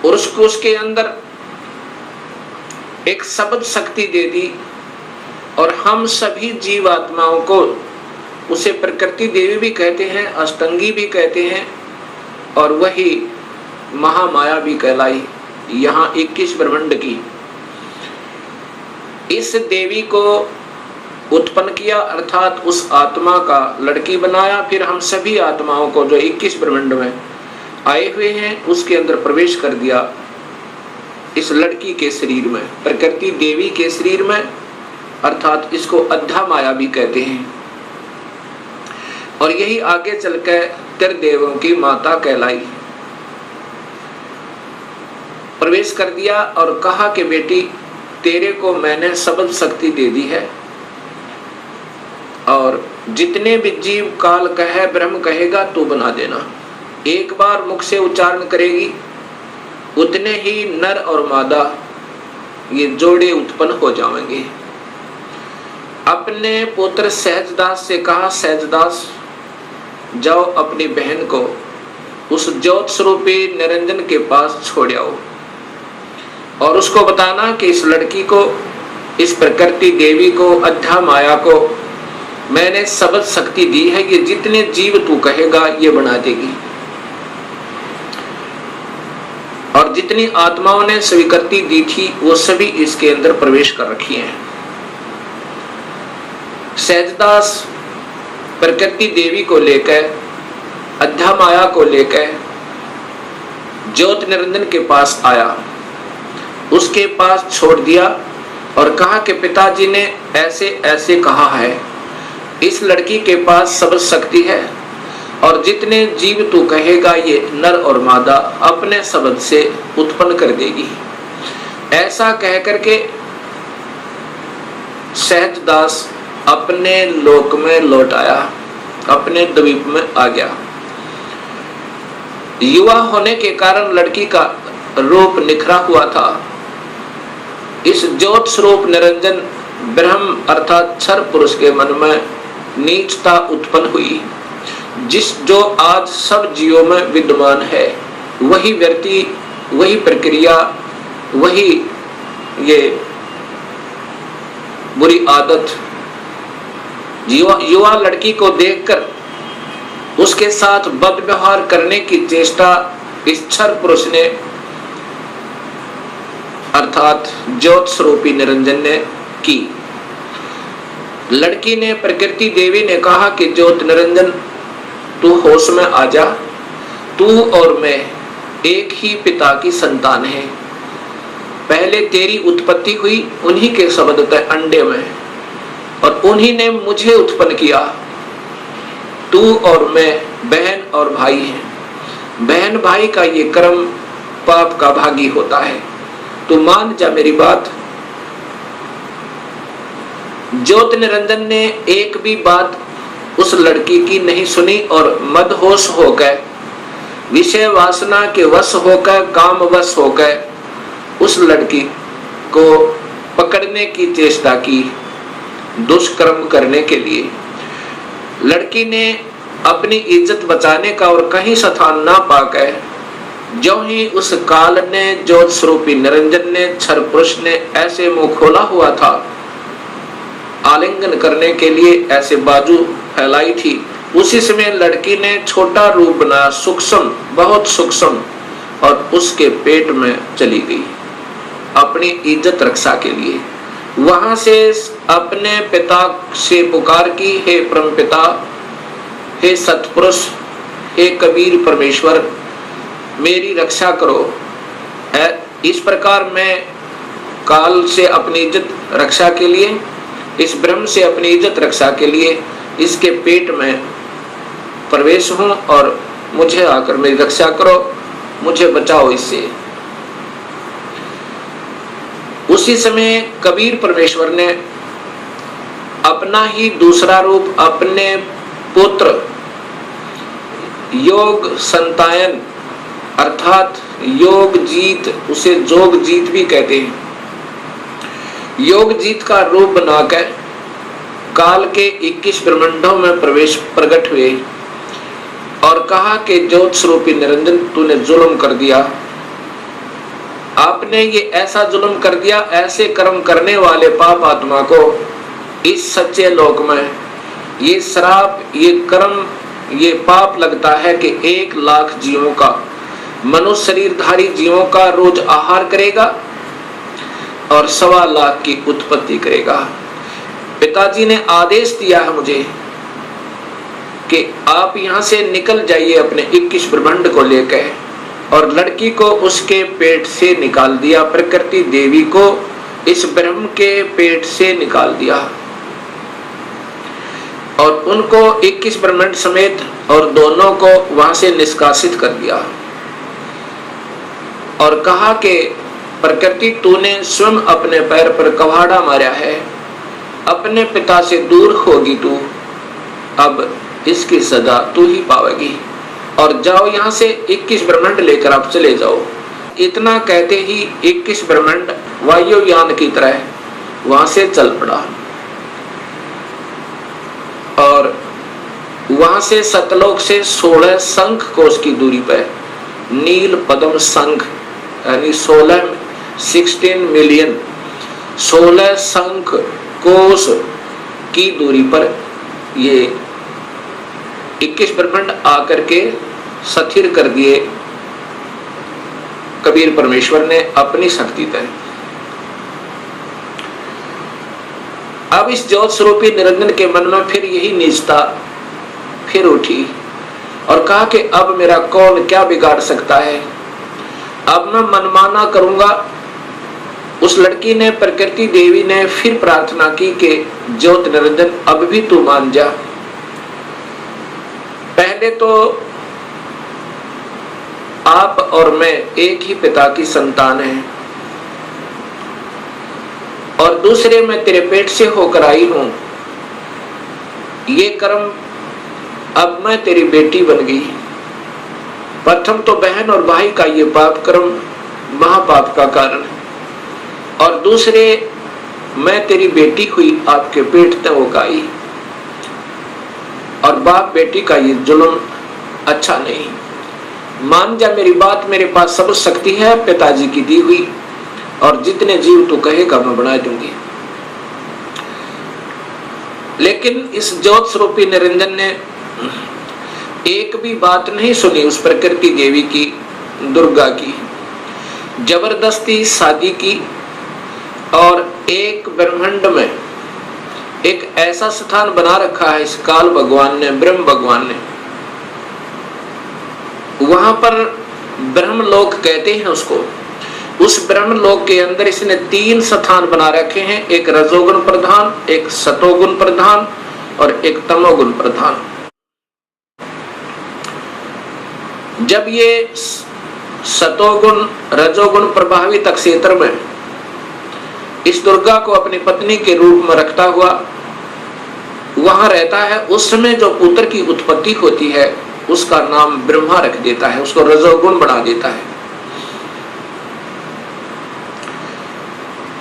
और उसके अंदर एक शब्द शक्ति दे दी और हम सभी जीव आत्माओं को, उसे प्रकृति देवी भी कहते हैं, अष्टंगी भी कहते हैं और वही महामाया भी कहलाई। यहाँ 21 ब्रह्मांड की, इस देवी को उत्पन्न किया, अर्थात उस आत्मा का लड़की बनाया। फिर हम सभी आत्माओं को जो 21 ब्रह्मांड में आए हुए हैं उसके अंदर प्रवेश कर दिया, इस लड़की के शरीर में, प्रकृति देवी के शरीर में, अर्थात इसको अद्धा माया भी कहते हैं। और यही आगे चलकर त्रिदेवों की माता कहलाई। प्रवेश कर दिया और कहा कि बेटी तेरे को मैंने शब्द शक्ति दे दी है, और जितने भी जीव काल कहे ब्रह्म कहेगा तू बना देना। एक बार मुख से उच्चारण करेगी उतने ही नर और मादा ये जोड़े उत्पन्न हो जाएंगे। अपने पुत्र सहजदास से कहा, सहजदास जाओ अपनी बहन को उस ज्योत स्वरूपी निरंजन के पास छोड़ आओ, और उसको बताना कि इस लड़की को, इस प्रकृति देवी को, अद्धा माया को मैंने शब्द शक्ति दी है, ये जितने जीव तू कहेगा ये बना देगी। और जितनी आत्माओं ने स्वीकृति दी थी वो सभी इसके अंदर प्रवेश कर रखी हैं। सहजदास प्रकृति देवी को लेकर, अद्धा माया को लेकर ज्योत निरंजन के पास आया, उसके पास छोड़ दिया और कहा कि पिताजी ने ऐसे ऐसे कहा है, इस लड़की के पास शब्द शक्ति है और जितने जीव तू कहेगा ये नर और मादा अपने शब्द से उत्पन्न कर देगी। ऐसा कह करके सहजदास अपने लोक में लौट आया, अपने द्वीप में आ गया। युवा होने के कारण लड़की का रूप निखरा हुआ था। इस ज्योत स्वरूप निरंजन ब्रह्म अर्थात क्षर पुरुष के मन में नीचता उत्पन्न हुई, जो आज सब जीवों में विद्यमान है। वही व्यक्ति, वही प्रक्रिया, वही ये बुरी आदत युवा लड़की को देखकर उसके साथ बद व्यवहार करने की चेष्टा इस क्षर पुरुष ने अर्थात ज्योत स्वरूपी निरंजन ने की। लड़की ने, प्रकृति देवी ने कहा कि ज्योत निरंजन तू होश में आ जा, तू और मैं एक ही पिता की संतान है। पहले तेरी उत्पत्ति हुई उन्हीं के शब्द तय अंडे में, और उन्हीं ने मुझे उत्पन्न किया। तू और मैं बहन और भाई हैं। बहन भाई का ये कर्म पाप का भागी होता है, तू मान जा मेरी बात। ज्योत निरंजन ने एक भी बात उस लड़की की नहीं सुनी और मदहोश होकर, विषय वासना के वश होकर, काम वश होकर उस लड़की को पकड़ने की चेष्टा की, दुष्कर्म करने के लिए। लड़की ने अपनी इज्जत बचाने का और कहीं स्थान ना पाकर, जो ही उस काल ने, ज्योत स्वरूपी निरंजन ने, क्षर पुरुष ने ऐसे मुंह खोला हुआ था आलिंगन करने के लिए, ऐसे बाजू फैलाई थी, उसी समय लड़की ने छोटा रूप बनाया, सूक्ष्म, बहुत सूक्ष्म, और उसके पेट में चली गई अपनी इज्जत रक्षा के लिए। वहां से अपने पिता से पुकार की, हे परम पिता, हे सतपुरुष, हे कबीर परमेश्वर, मेरी रक्षा करो। इस प्रकार मैं काल से अपनी इज्जत रक्षा के लिए, इस ब्रह्म से अपनी इज्जत रक्षा के लिए इसके पेट में प्रवेश हूं, और मुझे आकर मेरी रक्षा करो, मुझे बचाओ इससे। उसी समय कबीर परमेश्वर ने अपना ही दूसरा रूप अपने पुत्र योग संतायन अर्थात योग जीत, उसे जोग जीत भी कहते हैं, योग जीत का रूप बनाकर काल के 21 ब्रह्मांडों में प्रकट हुए और कहा कि ज्योत स्वरूपी निरंजन तूने जुल्म कर दिया, आपने ये ऐसा जुल्म कर दिया, ऐसे कर्म करने वाले पाप आत्मा को इस सच्चे लोक में ये श्राप, ये कर्म, ये पाप लगता है कि 1 लाख जीवों का मनुष्य शरीरधारी जीवों का रोज आहार करेगा और 1.25 लाख की उत्पत्ति करेगा। पिताजी ने आदेश दिया है मुझे कि आप यहां से निकल जाइए अपने 21 ब्रह्मांड को लेकर, और लड़की को उसके पेट से निकाल दिया। प्रकृति देवी को इस ब्रह्म के पेट से निकाल दिया और उनको 21 ब्रह्मांड समेत और दोनों को वहां से निष्कासित कर दिया और कहा कि प्रकृति तूने स्वयं अपने पैर पर कवाड़ा मारा है, अपने पिता से दूर होगी तू, अब इसकी सजा तू ही पावेगी और जाओ यहां से 21 ब्रह्मांड लेकर आप चले जाओ। इतना कहते ही 21 ब्रह्मांड वायुयान की तरह वहां से चल पड़ा और वहां से सतलोक से 16 शंख कोश की दूरी पर नील पद्म शंख यानी 16 मिलियन 16 शंख कोश की दूरी पर ये 21 ब्रह्मांड आकर के स्थिर कर दिए कबीर परमेश्वर ने अपनी शक्ति तय। अब इस ज्योत स्वरूपी निरंजन के मन में फिर यही नीचता फिर उठी और कहा कि अब मेरा कौन क्या बिगाड़ सकता है, अब मैं मनमाना करूंगा। उस लड़की ने, प्रकृति देवी ने फिर प्रार्थना की कि ज्योत निरंजन अब भी तू मान जा। पहले तो आप और मैं एक ही पिता की संतान हैं और दूसरे मैं तेरे पेट से होकर आई हूं। ये कर्म, अब मैं तेरी बेटी बन गई। प्रथम तो बहन और भाई का ये पाप कर्म महापाप का कारण, और दूसरे मैं तेरी बेटी हुई आपके पेट तक होकर आई, और बाप बेटी का ये जुल्म अच्छा नहीं। मान जा मेरी बात, मेरे पास सब शक्ति है पिताजी की दी हुई, और जितने जीव तू कहेगा मैं बना दूंगी। लेकिन इस ज्योत स्वरूपी निरंजन ने एक भी बात नहीं सुनी उस प्रकृति देवी की, दुर्गा की। जबरदस्ती शादी की और एक ब्रह्मांड में एक ऐसा स्थान बना रखा है इस काल भगवान ने, ब्रह्म भगवान ने। वहां पर ब्रह्मलोक कहते हैं उसको। उस ब्रह्मलोक के अंदर इसने 3 स्थान बना रखे हैं, एक रजोगुण प्रधान, एक सतोगुण प्रधान और एक तमोगुण प्रधान। जब ये सतोगुण रजोगुण प्रभावित क्षेत्र में इस दुर्गा को अपनी पत्नी के रूप में रखता हुआ वहां रहता है, उस समय जो पुत्र की उत्पत्ति होती है उसका नाम ब्रह्मा रख देता है, उसको रजोगुण बना देता है।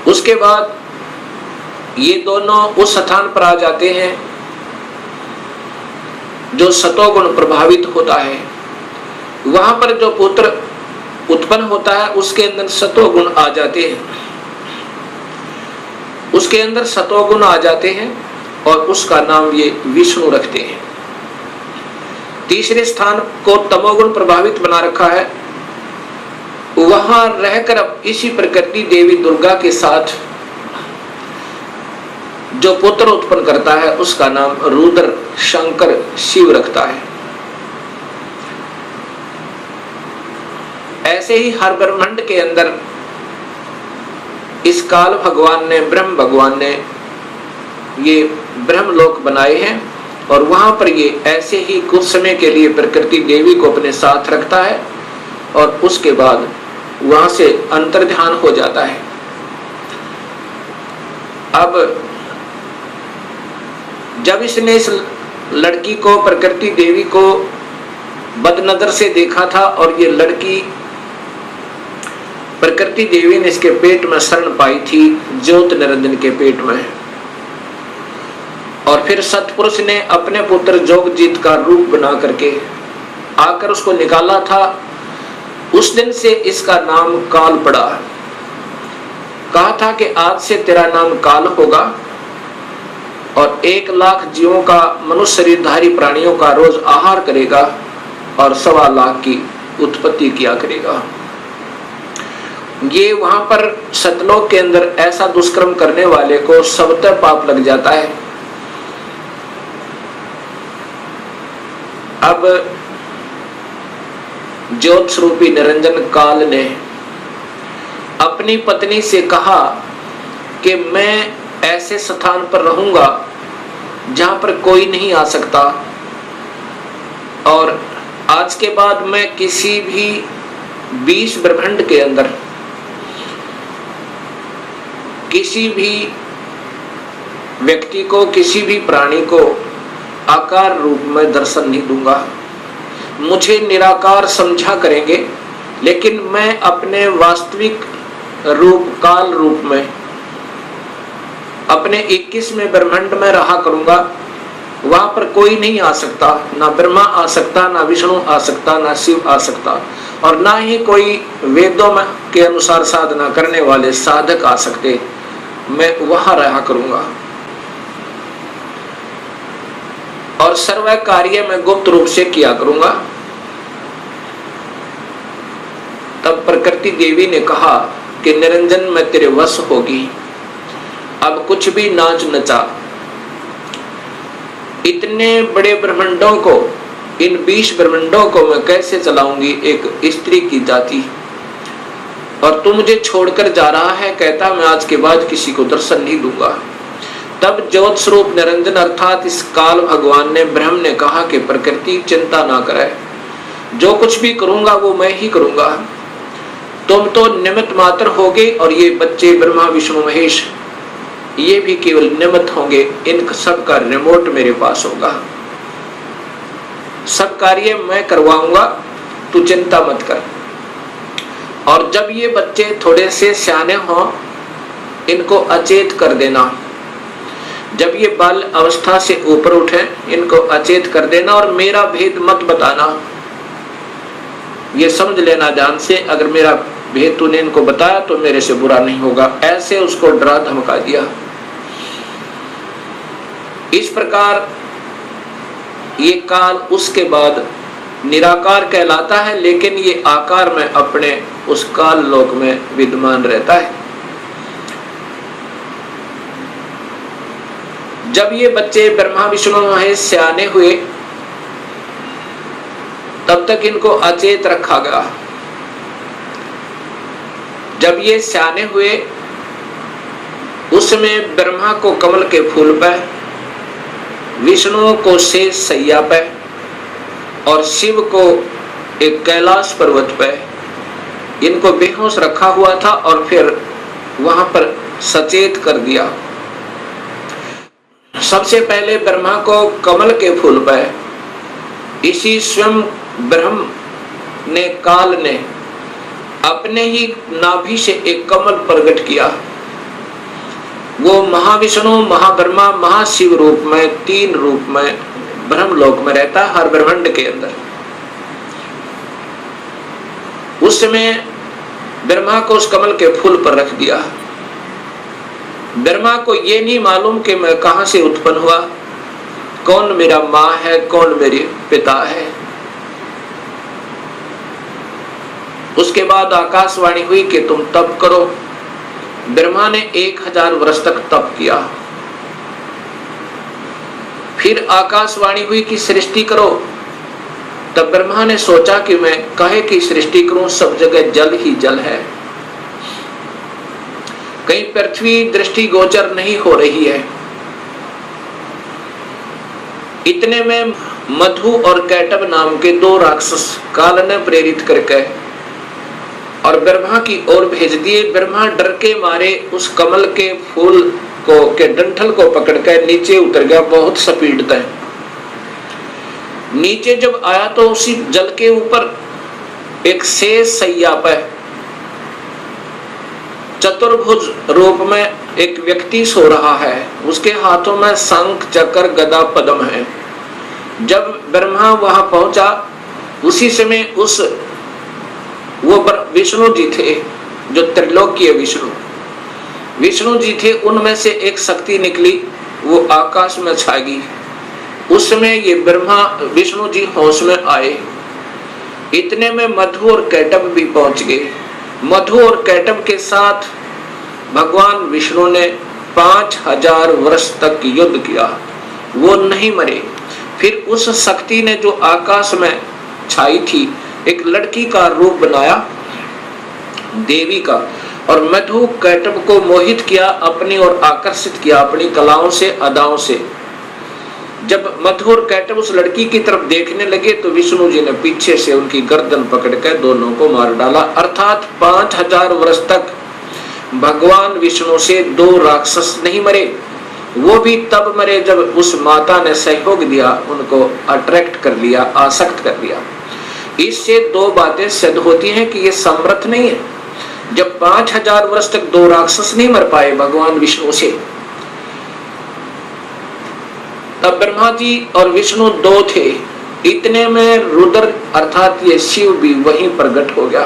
उसके बाद ये दोनों उस स्थान पर आ जाते हैं जो सतोगुण प्रभावित होता है। वहां पर जो पुत्र उत्पन्न होता है उसके अंदर सतोगुण आ जाते हैं, उसके अंदर सतोगुण आ जाते हैं और उसका नाम ये विष्णु रखते हैं। तीसरे स्थान को तमोगुण प्रभावित बना रखा है, वहां रहकर अब इसी प्रकृति देवी दुर्गा के साथ जो पुत्र उत्पन्न करता है उसका नाम रुद्र शंकर शिव रखता है। ऐसे ही हर ब्रह्मांड के अंदर इस काल भगवान ने, ब्रह्म भगवान ने ये ब्रह्मलोक बनाए हैं और वहां पर ये ऐसे ही कुछ समय के लिए प्रकृति देवी को अपने साथ रखता है और उसके बाद वहां से अंतर्ध्यान हो जाता है। अब जब इसने इस लड़की को, प्रकृति देवी को बदनजर से देखा था और ये लड़की प्रकृति देवी ने इसके पेट में शरण पाई थी, ज्योत निरंजन के पेट में, और फिर सतपुरुष ने अपने पुत्र जोगजीत का रूप बना करके आकर उसको निकाला था। उस दिन से इसका नाम काल पड़ा। कहा था कि आज से तेरा नाम काल होगा और 1 लाख जीवों का, मनुष्य शरीरधारी प्राणियों का रोज आहार करेगा और 1.25 लाख की उत्पत्ति किया करेगा। ये वहां पर सतलोक के अंदर ऐसा दुष्कर्म करने वाले को सबतः पाप लग जाता है। अब ज्योत स्वरूपी निरंजन काल ने अपनी पत्नी से कहा कि मैं ऐसे स्थान पर रहूंगा जहां पर कोई नहीं आ सकता, और आज के बाद मैं किसी भी 20 ब्रह्मांड के अंदर किसी भी व्यक्ति को, किसी भी प्राणी को आकार रूप में दर्शन नहीं दूंगा। मुझे निराकार समझा करेंगे, लेकिन मैं अपने वास्तविक रूप, काल रूप में अपने 21वें ब्रह्मांड में रहा करूंगा। वहां पर कोई नहीं आ सकता, ना ब्रह्मा आ सकता, ना विष्णु आ सकता, ना शिव आ सकता, और ना ही कोई वेदों में के अनुसार साधना करने वाले साधक आ सकते। मैं वहां रहा करूंगा और सर्व कार्य मैं गुप्त रूप से किया करूंगा। तब प्रकृति देवी ने कहा कि निरंजन मैं तेरे वश होगी, अब कुछ भी नाच नचा। इतने बड़े ब्रह्मांडों को, इन 20 ब्रह्मांडों को मैं कैसे चलाऊंगी एक स्त्री की जाति, और तू मुझे छोड़कर जा रहा है, कहता मैं आज के बाद किसी को दर्शन नहीं दूंगा। तब ज्योत स्वरूप निरंजन अर्थात इस काल भगवान ने, ब्रह्म ने कहा कि प्रकृति चिंता ना करे, जो कुछ भी करूंगा वो मैं ही करूंगा, तुम तो निमित्त मात्र होगे, और ये बच्चे ब्रह्मा विष्णु महेश ये भी केवल निमित्त होंगे। इन सब का रिमोट मेरे पास होगा, सब कार्य मैं करवाऊंगा, तू चिंता मत कर। और जब ये बच्चे थोड़े से सियाने हों, इनको अचेत कर देना। जब ये बाल अवस्था से ऊपर उठे, इनको अचेत कर देना और मेरा भेद मत बताना। ये समझ लेना ध्यान से, अगर मेरा भेद तूने इनको बताया तो मेरे से बुरा नहीं होगा। ऐसे उसको डरा धमका दिया। इस प्रकार ये काल उसके बाद निराकार कहलाता है, लेकिन ये आकार में अपने उस काल लोक में विद्यमान रहता है। जब ये बच्चे ब्रह्मा विष्णु महेश सियाने हुए, तब तक इनको अचेत रखा गया। जब ये सियाने हुए, उसमें ब्रह्मा को कमल के फूल पे, विष्णु को शेष सैया पे, और शिव को एक कैलाश पर्वत पे इनको बेहोश रखा हुआ था, और फिर वहां पर सचेत कर दिया। सबसे पहले ब्रह्मा को कमल के फूल पे इसी स्वयं ब्रह्म ने, काल ने अपने ही नाभि से एक कमल प्रकट किया। वो महाविष्णु, महाब्रह्मा, महाशिव रूप में, 3 रूप में ब्रह्मलोक में रहता है, हर ब्रह्मांड के अंदर। उस समय ब्रह्मा को उस कमल के फूल पर रख दिया। ब्रह्मा को ये नहीं मालूम कि मैं कहां से उत्पन्न हुआ, कौन मेरा माँ है, कौन मेरे पिता है। उसके बाद आकाशवाणी हुई कि तुम तप करो। ब्रह्मा ने 1000 वर्ष तक तप किया। फिर आकाशवाणी हुई कि सृष्टि करो। तब ब्रह्मा ने सोचा कि मैं काहे की सृष्टि करूं, सब जगह जल ही जल है, कहीं पृथ्वी दृष्टि गोचर नहीं हो रही है। इतने में मधु और कैटब नाम के 2 राक्षस काल ने प्रेरित करके और ब्रह्मा की ओर भेज दिए। ब्रह्मा डर के मारे उस कमल के फूल को के डंठल को पकड़कर नीचे उतर गया, बहुत स्पीड तय। नीचे जब आया तो उसी जल के ऊपर एक शेष सैया पर चतुर्भुज रूप में एक व्यक्ति सो रहा है। उसके हाथों में शंख, चक्र, गदा, पद्म है। जब ब्रह्मा वहां पहुंचा, उसी समय उस वो विष्णु जी थे, जो त्रिलोकीय विष्णु जी थे, उनमें से एक शक्ति निकली, वो आकाश में छा गई। उस समय ये ब्रह्मा विष्णु जी होश में आए इतने में मधु और कैटभ भी पहुंच गए। मधु और कैटभ के साथ भगवान विष्णु ने 5000 वर्ष तक युद्ध किया, वो नहीं मरे। फिर उस शक्ति ने जो आकाश में छाई थी, एक लड़की का रूप बनाया, देवी का, और मधु कैटभ को मोहित किया, अपनी ओर आकर्षित किया अपनी कलाओं से, अदाओं से। जब मधु और कैटभ उस लड़की की तरफ देखने लगे तो विष्णु जी ने पीछे से उनकी गर्दन पकड़कर दोनों को मार डाला। अर्थात 5000 वर्ष तक भगवान विष्णु से 2 राक्षस नहीं मरे। वो भी तब मरे जब उस माता ने सहयोग दिया, उनको अट्रैक्ट कर लिया, आसक्त कर लिया। इससे 2 बातें सिद्ध होती हैं कि ये समर्थ नहीं है। जब 5000 वर्ष तक 2 राक्षस नहीं मर पाए भगवान विष्णु से, तब ब्रह्मा जी और विष्णु 2 थे। इतने में रुद्र अर्थात ये शिव भी वहीं प्रकट हो गया।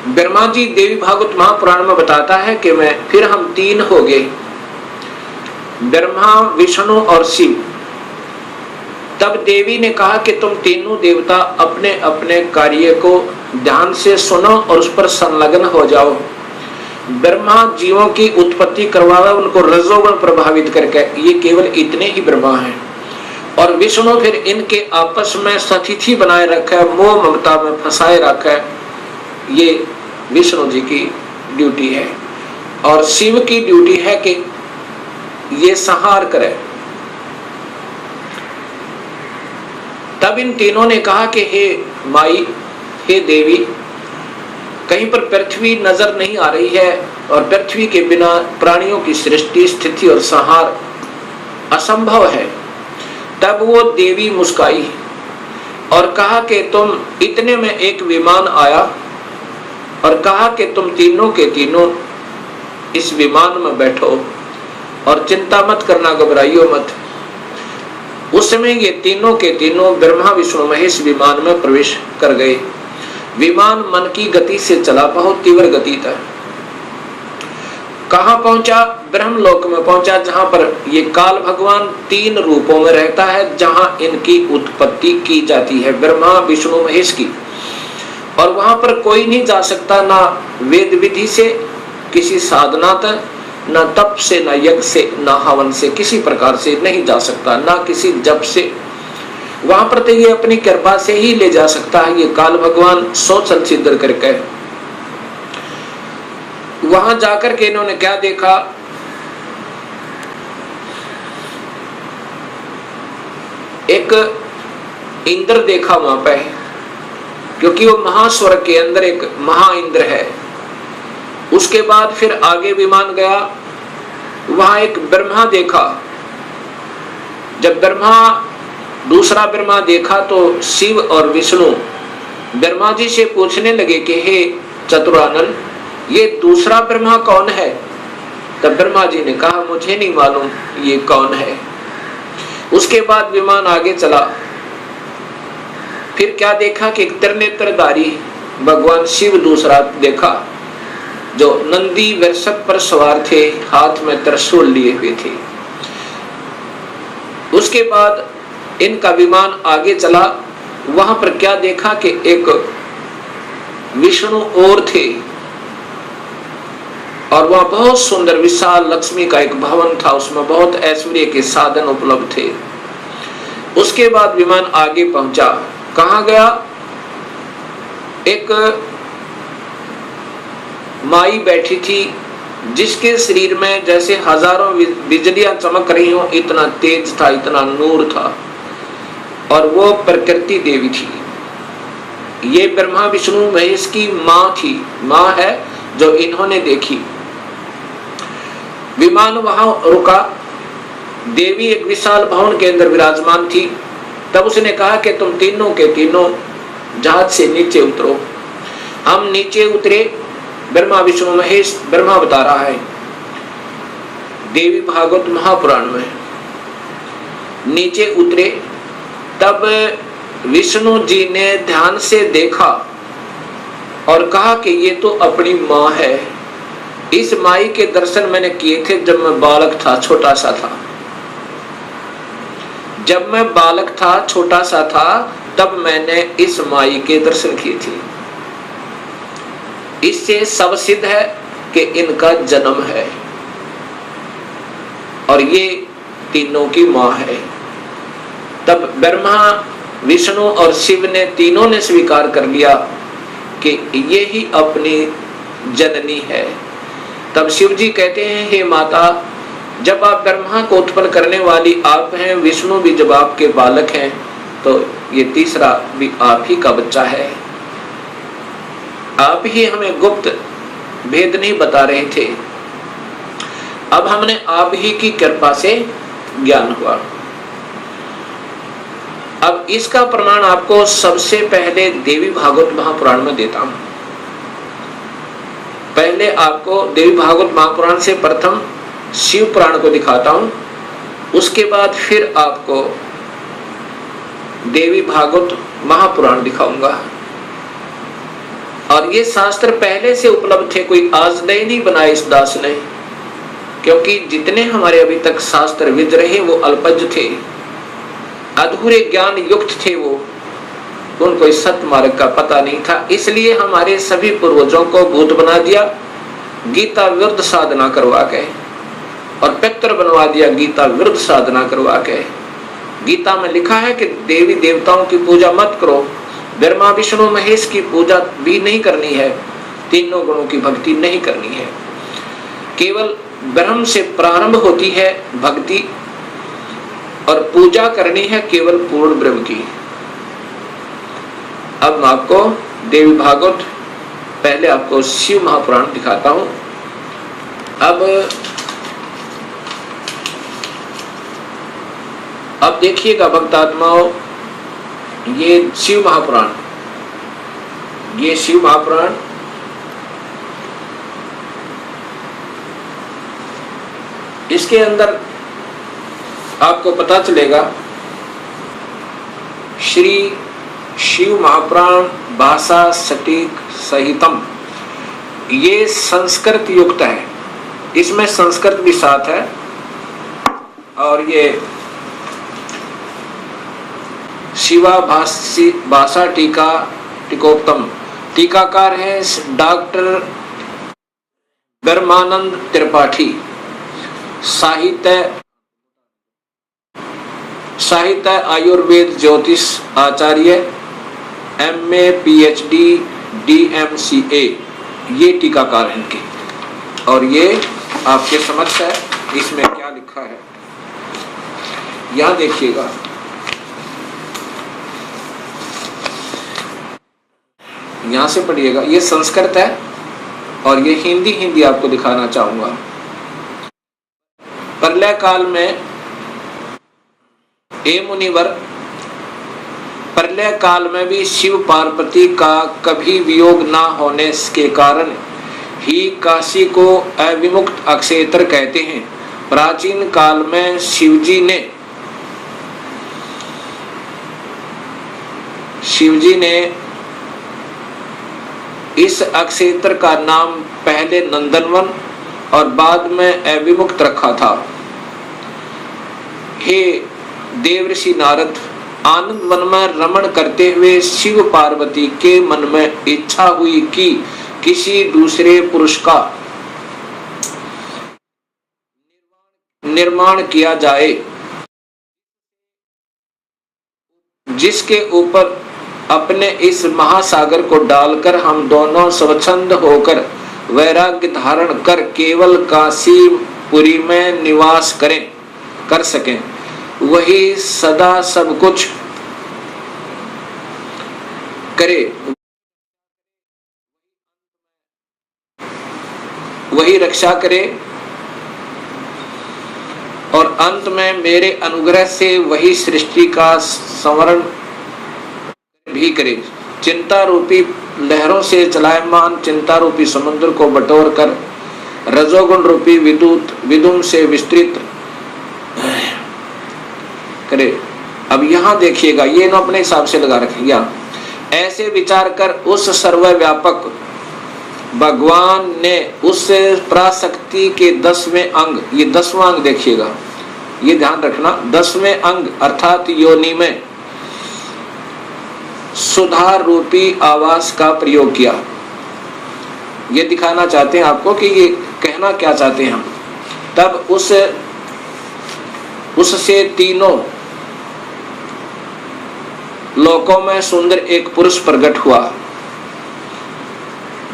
ब्रह्मा जी देवी भागवत महापुराण में बताता है कि फिर हम 3 हो गए, ब्रह्मा, विष्णु और शिव। तब देवी ने कहा कि तुम तीनों देवता अपने अपने कार्य को ध्यान से सुनो और उस पर संलग्न हो जाओ। ब्रह्मा जीवों की उत्पत्ति करवावे, उनको रजोगुण प्रभावित करके, ये केवल इतने ही ब्रह्मा हैं। और विष्णु फिर इनके आपस में सतिथि बनाए रखा है, मोह ममता में फंसाए रखा है, ये विष्णु जी की ड्यूटी है। और शिव की ड्यूटी है कि ये संहार करे। तब इन तीनों ने कहा कि हे माई, हे देवी, कहीं पर पृथ्वी नजर नहीं आ रही है और पृथ्वी के बिना प्राणियों की सृष्टि, स्थिति और संहार असंभव है। तब वो देवी मुस्काई और कहा कि तुम, इतने में एक विमान आया और कहा कि तुम तीनों के तीनों इस विमान में बैठो और चिंता मत करना, घबराइयो मत। उस समय ये तीनों के तीनों ब्रह्मा विष्णु महेश विमान में प्रवेश कर गए। विमान मन की गति से चला, बहुत तीव्र गति था। कहां पहुंचा? ब्रह्मलोक में पहुंचा, जहां पर ये काल भगवान 3 रूपों में रहता है, जहां इनकी उत्पत्ति की जाती है, ब्रह्मा विष्णु महेश की। और वहां पर कोई नहीं जा सकता, ना वेद विधि से, किसी साधना तक, न तप से, न यज्ञ से, न हवन से, किसी प्रकार से नहीं जा सकता, ना किसी जप से। वहां पर तो ये अपनी कृपा से ही ले जा सकता है, ये काल भगवान सोचल सिद्ध करके। वहां जाकर के इन्होंने क्या देखा? एक इंद्र देखा वहां पे, क्योंकि वो महास्वर्ग के अंदर एक महा इंद्र है। उसके बाद फिर आगे विमान गया, वहां एक ब्रह्मा देखा। जब दूसरा ब्रह्मा देखा तो शिव और विष्णु ब्रह्मा जी से पूछने लगे कि हे चतुरानन, ये दूसरा ब्रह्मा कौन है? तब ब्रह्मा जी ने कहा, मुझे नहीं मालूम ये कौन है। उसके बाद विमान आगे चला। फिर क्या देखा कि एक त्रिनेत्रधारी भगवान शिव दूसरा देखा, जो नंदी वृषभ पर सवार थे, हाथ में त्रिशूल लिए हुए थे। उसके बाद इनका विमान आगे चला। वहां पर क्या देखा कि एक विष्णु और थे, और वहां बहुत सुंदर विशाल लक्ष्मी का एक भवन था, उसमें बहुत ऐश्वर्य के साधन उपलब्ध थे। उसके बाद विमान आगे पहुंचा। कहां गया? एक माई बैठी थी, जिसके शरीर में जैसे हजारों बिजलियां चमक रही हो, इतना तेज था, इतना नूर था, और वो प्रकृति देवी थी। ये ब्रह्मा विष्णु महेश की माँ थी, माँ है जो इन्होंने देखी। विमान वहां रुका। देवी एक विशाल भवन के अंदर विराजमान थी। तब उसने कहा कि तुम तीनों के तीनों जहाज से नीचे उतरो। हम नीचे उतरे। ब्रह्मा विष्णु महेश, ब्रह्मा बता रहा है देवी भागवत महापुराण में, नीचे उतरे। तब विष्णु जी ने ध्यान से देखा और कहा कि ये तो अपनी माँ है। इस माई के दर्शन मैंने किए थे जब मैं बालक था, छोटा सा था। जब मैं बालक था, छोटा सा था, तब मैंने इस माई के दर्शन किए थे। इससे सब सिद्ध है कि इनका जन्म है और ये तीनों की मां है। तब ब्रह्मा, विष्णु और शिव ने तीनों ने स्वीकार कर लिया कि ये ही अपनी जननी है। तब शिव जी कहते हैं, हे माता, जब आप ब्रह्मा को उत्पन्न करने वाली आप हैं, विष्णु भी जब आपके बालक हैं, तो ये तीसरा भी आप ही का बच्चा है। आप ही हमें गुप्त भेद नहीं बता रहे थे, अब हमने आप ही की कृपा से ज्ञान हुआ। अब इसका प्रमाण आपको सबसे पहले देवी भागवत महापुराण में देता हूं। पहले आपको देवी भागवत महापुराण से प्रथम शिव पुराण को दिखाता हूं, उसके बाद फिर आपको देवी भागवत महापुराण दिखाऊंगा। और ये शास्त्र पहले से उपलब्ध थे, कोई आज नए नहीं बनाए इस दास ने, क्योंकि जितने हमारे अभी तक शास्त्र विद रहे वो अल्पज थे, अधूरे ज्ञान युक्त थे, वो उनको इस सत्य मार्ग का पता नहीं था। इसलिए हमारे सभी पूर्वजों को भूत बना दिया, गीता विरुद्ध साधना करवा के, और पितर बनवा दिया गीता विरुद्ध साधना करवा के। गीता में लिखा है कि देवी देवताओं की पूजा मत करो, ब्रह्मा विष्णु महेश की पूजा भी नहीं करनी है, तीनों गुणों की भक्ति नहीं करनी है, केवल ब्रह्म से प्रारंभ होती है भक्ति, और पूजा करनी है केवल पूर्ण ब्रह्म की। अब मैं आपको देवी भागवत, पहले आपको शिव महापुराण दिखाता हूं। अब देखिएगा भक्तात्माओं, ये शिव महापुराण, ये शिव महापुराण इसके अंदर आपको पता चलेगा श्री शिव महापुराण भाषा सटीक सहितम, ये संस्कृत युक्त है, इसमें संस्कृत भी साथ है। और ये शिवा भाषा टीका टीकोत्तम, टीकाकार है डॉक्टर ब्रह्मानंद त्रिपाठी, साहित्य आयुर्वेद ज्योतिष आचार्य, MA PhD DMCA, ये टीकाकार हैं इनके। और ये आपके समक्ष है, इसमें क्या लिखा है यहां देखिएगा। यहां से पढ़िएगा, ये संस्कृत है और ये हिंदी आपको दिखाना चाहूंगा। प्रलय काल में हे मुनिवर, प्रलय काल में भी शिव पार्वती का कभी वियोग ना होने के कारण ही काशी को अविमुक्त अक्षेत्र कहते हैं। प्राचीन काल में शिवजी ने इस अक्षेत्र का नाम पहले नंदनवन और बाद में अविमुक्त रखा था। हे देवर्षि नारद, आनंद वन में रमण करते हुए शिव पार्वती के मन में इच्छा हुई कि किसी दूसरे पुरुष का निर्माण किया जाए, जिसके ऊपर अपने इस महासागर को डालकर हम दोनों स्वच्छंद होकर वैराग्य धारण कर केवल काशीपुरी में निवास कर सकें। वही सदा सब कुछ करे, वही रक्षा करे और अंत में मेरे अनुग्रह से वही सृष्टि का संवरण भी करे। चिंता रूपी लहरों से चलायमान चिंता रूपी समुद्र को बटोर कर रजोगुण रूपी विदुम से विस्तृत करे। अब यहां देखिएगा, ये ना अपने हिसाब से लगा रखिएगा। ऐसे विचार कर उस सर्वव्यापक भगवान ने उस पराशक्ति के 10वें अंग, ये 10वां अंग देखिएगा, ये ध्यान रखना, 10वें अंग अर्थात योनि में सुधार रूपी आवास का प्रयोग किया। ये दिखाना चाहते हैं आपको कि ये कहना क्या चाहते हैं हम। तब उससे तीनों लोकों में सुंदर एक पुरुष प्रकट हुआ,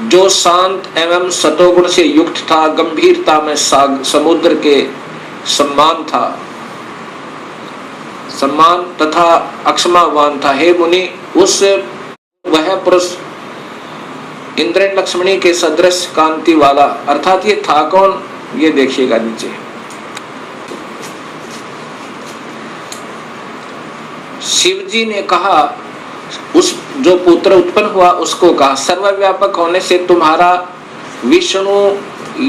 जो शांत एवं सतोगुण से युक्त था, गंभीरता में समुद्र के सम्मान तथा अक्षमावान था। हे मुनि, वह पुरुष इंद्र लक्ष्मणी के सदृश कांति वाला, अर्थात ये था कौन, ये देखिएगा नीचे। शिव जी ने कहा, उस जो पुत्र उत्पन्न हुआ उसको कहा, सर्वव्यापक होने से तुम्हारा विष्णु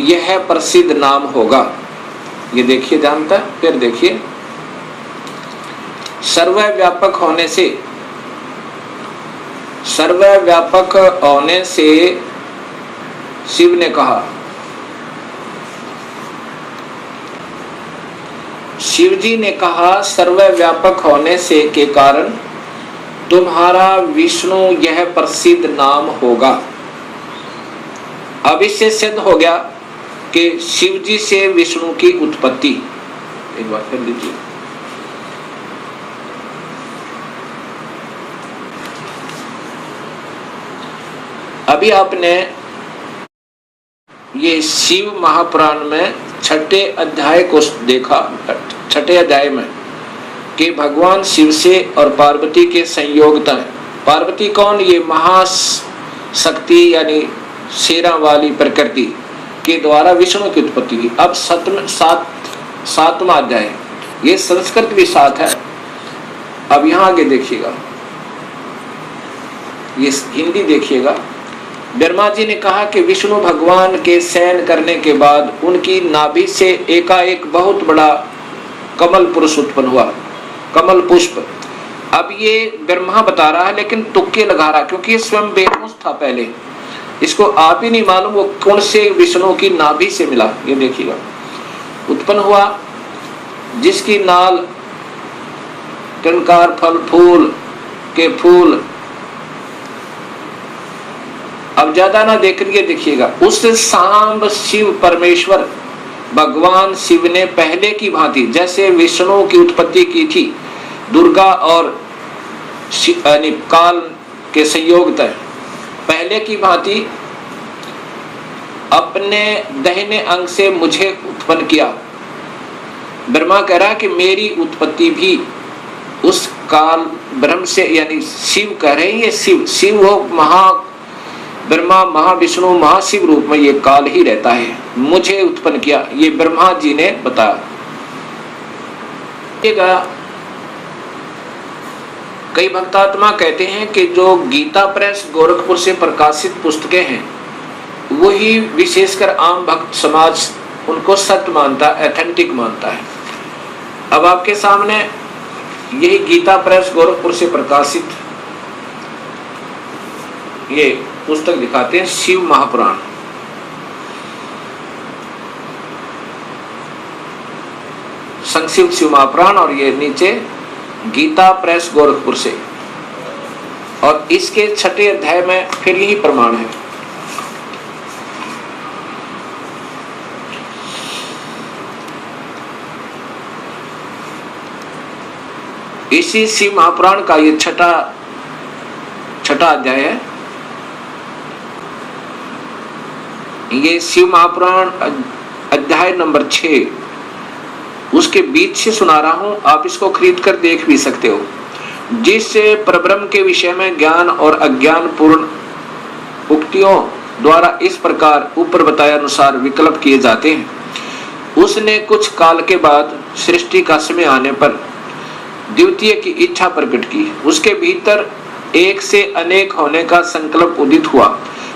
यह प्रसिद्ध नाम होगा। ये देखिए, जानता है। फिर देखिए, सर्वव्यापक होने से शिव ने कहा, शिव जी ने कहा, सर्वव्यापक होने से के कारण तुम्हारा विष्णु यह प्रसिद्ध नाम होगा। अब इससे सिद्ध हो गया कि शिव जी से विष्णु की उत्पत्ति। एक बार फिर लीजिए। अभी आपने ये शिव महापुराण में छठे अध्याय को देखा। छठे अध्याय में कि भगवान शिव से और पार्वती के संयोगता है। पार्वती कौन, ये महाशक्ति यानी शेरा वाली प्रकृति के द्वारा विष्णु की उत्पत्ति हुई। अब सातवां अध्याय, ये संस्कृत भी साथ है। अब यहाँ आगे देखिएगा, ये हिंदी देखिएगा। ब्रह्मा जी ने कहा कि विष्णु भगवान के शयन करने के बाद उनकी नाभि से एकाएक बहुत बड़ा कमल पुरुष उत्पन्न हुआ, कमल पुष्प। अब ये ब्रह्मा बता रहा है, लेकिन तुक्के लगा रहा, क्योंकि ये स्वयं बेहोश था पहले, इसको आप ही नहीं मालूम वो कौन से विष्णु की नाभि से मिला। ये देखिएगा, उत्पन्न हुआ जिसकी नाल टंकार फल फूल के फूल। अब ज्यादा ना देख रही है, देखिएगा। उस सांब शिव परमेश्वर भगवान शिव ने पहले की भांति जैसे विष्णु की उत्पत्ति की थी, दुर्गा और काल के संयोग तय, पहले की भांति अपने दाहिने अंग से मुझे उत्पन्न किया। ब्रह्मा कह रहा कि मेरी उत्पत्ति भी उस काल ब्रह्म से, यानी शिव कह रहे हैं, ये शिव हो, ब्रह्मा महाविष्णु महाशिव रूप में ये काल ही रहता है, मुझे उत्पन्न किया। ये ब्रह्मा जी ने बताया। कई भक्तात्मा कहते हैं कि जो गीता प्रेस गोरखपुर से प्रकाशित पुस्तकें हैं, वही विशेषकर आम भक्त समाज उनको सत्य मानता, एथेंटिक मानता है। अब आपके सामने यही गीता प्रेस गोरखपुर से प्रकाशित ये पुस्तक दिखाते हैं, शिव महापुराण। संक्षिप्त शिव महापुराण, और ये नीचे गीता प्रेस गोरखपुर से, और इसके छठे अध्याय में फिर यही प्रमाण है। इसी शिव महापुराण का ये छठा अध्याय है। ये शिव महापुराण अध्याय नंबर 6, उसके बीच से सुना रहा हूं, आप इसको खरीद कर देख भी सकते हो। जिससे परब्रह्म के विषय में ज्ञान और अज्ञान पूर्ण उक्तियों द्वारा इस प्रकार ऊपर बताए अनुसार विकल्प किए जाते हैं। उसने कुछ काल के बाद सृष्टि का समय आने पर द्वितीय की इच्छा प्रकट की, उसके भीतर एक से अनेक होने का संकल्प उदित हुआ।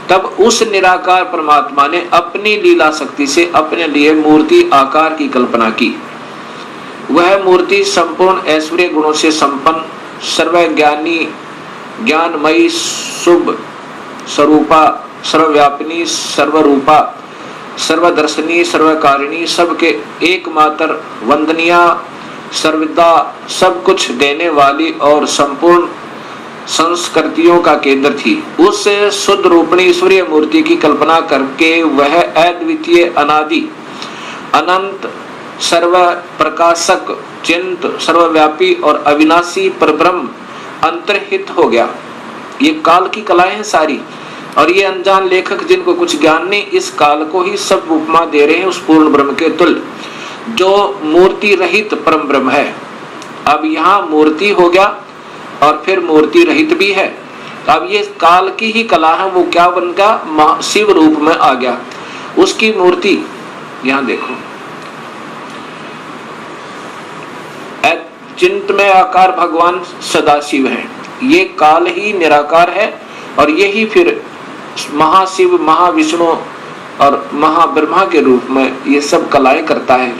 तब उस निराकार परमात्मा ने अपनी लीला शक्ति से अपने लिए मूर्ति आकार की कल्पना की। वह मूर्ति संपूर्ण ऐश्वर्य गुणों से संपन्न, सर्वज्ञानी, ज्ञानमयी, शुभ स्वरूपा, सर्वव्यापिनी, सर्वरूपा, सर्वदर्शनी, सर्वकारिणी, सबके एकमात्र वंदनीय, सर्वदा सब कुछ देने वाली और संपूर्ण संस्कृतियों का केंद्र थी। उस शुद्ध रूपणी ईश्वरीय मूर्ति की कल्पना करके वह अद्वितीय, अनादि, अनंत, सर्व प्रकाशक, चिंत, सर्वव्यापी और अविनाशी परब्रह्म अंतर्हित हो गया। ये काल की कलाएं हैं सारी, और ये अनजान लेखक जिनको कुछ ज्ञान नहीं, इस काल को ही सब उपमा दे रहे हैं उस पूर्ण ब्रह्म के तुल्य, जो मूर्ति रहित परम ब्रह्म है। अब यहाँ मूर्ति हो गया और फिर मूर्ति रहित भी है। अब ये काल की ही कला है, वो क्या बन गया, शिव रूप में आ गया। उसकी मूर्ति यहाँ देखो, चिंत में आकार भगवान सदाशिव है। ये काल ही निराकार है और यही फिर महाशिव, महाविष्णु और महाब्रह्मा के रूप में ये सब कलाएं करता है।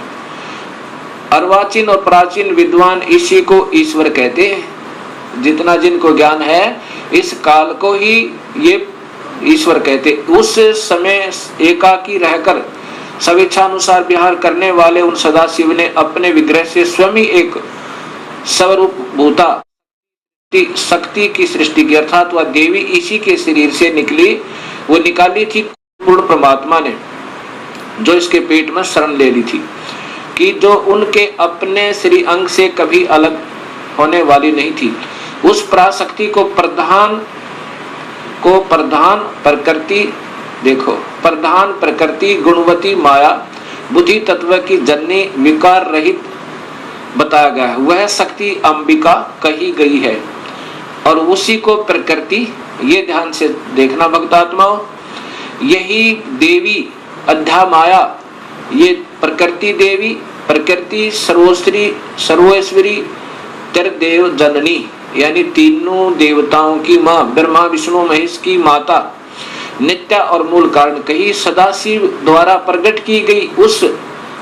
अर्वाचीन और प्राचीन विद्वान इसी को ईश्वर कहते हैं। जितना जिनको ज्ञान है, इस काल को ही ये ईश्वर कहते। उस समय एकाकी रहकर स्वेच्छानुसार विहार करने वाले उन सदाशिव ने अपने विग्रह से स्वयं ही एक स्वरूप भूता शक्ति की सृष्टि की, अर्थात वह देवी इसी के शरीर से निकली, वो निकाली थी पूर्ण परमात्मा ने, जो इसके पेट में शरण ले ली थी, कि जो उनके अपने श्री अंग से कभी अलग होने वाली नहीं थी। उस पराशक्ति को प्रधान प्रकृति, देखो, प्रधान प्रकृति गुणवती माया बुद्धि तत्व की जननी विकार रहित बताया गया है। वह शक्ति अंबिका कही गई है और उसी को प्रकृति, ये ध्यान से देखना भक्तात्माओं, यही देवी अध्या माया, ये प्रकृति देवी, प्रकृति सर्वोश्री सर्वेश्वरी त्रिदेव जननी, यानी तीनों देवताओं की माँ, ब्रह्मा विष्णु महेश की माता, नित्य और मूल कारण कही, सदाशिव द्वारा प्रकट की गई उस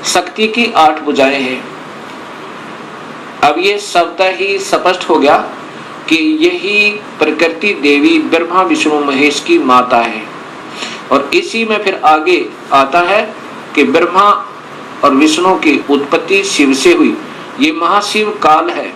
शक्ति की 8 भुजाएं हैं। अब ये स्वतः ही स्पष्ट हो गया कि यही प्रकृति देवी ब्रह्मा विष्णु महेश की माता है। और इसी में फिर आगे आता है कि ब्रह्मा और विष्णु की उत्पत्ति शिव से हुई। ये महाशिव काल है।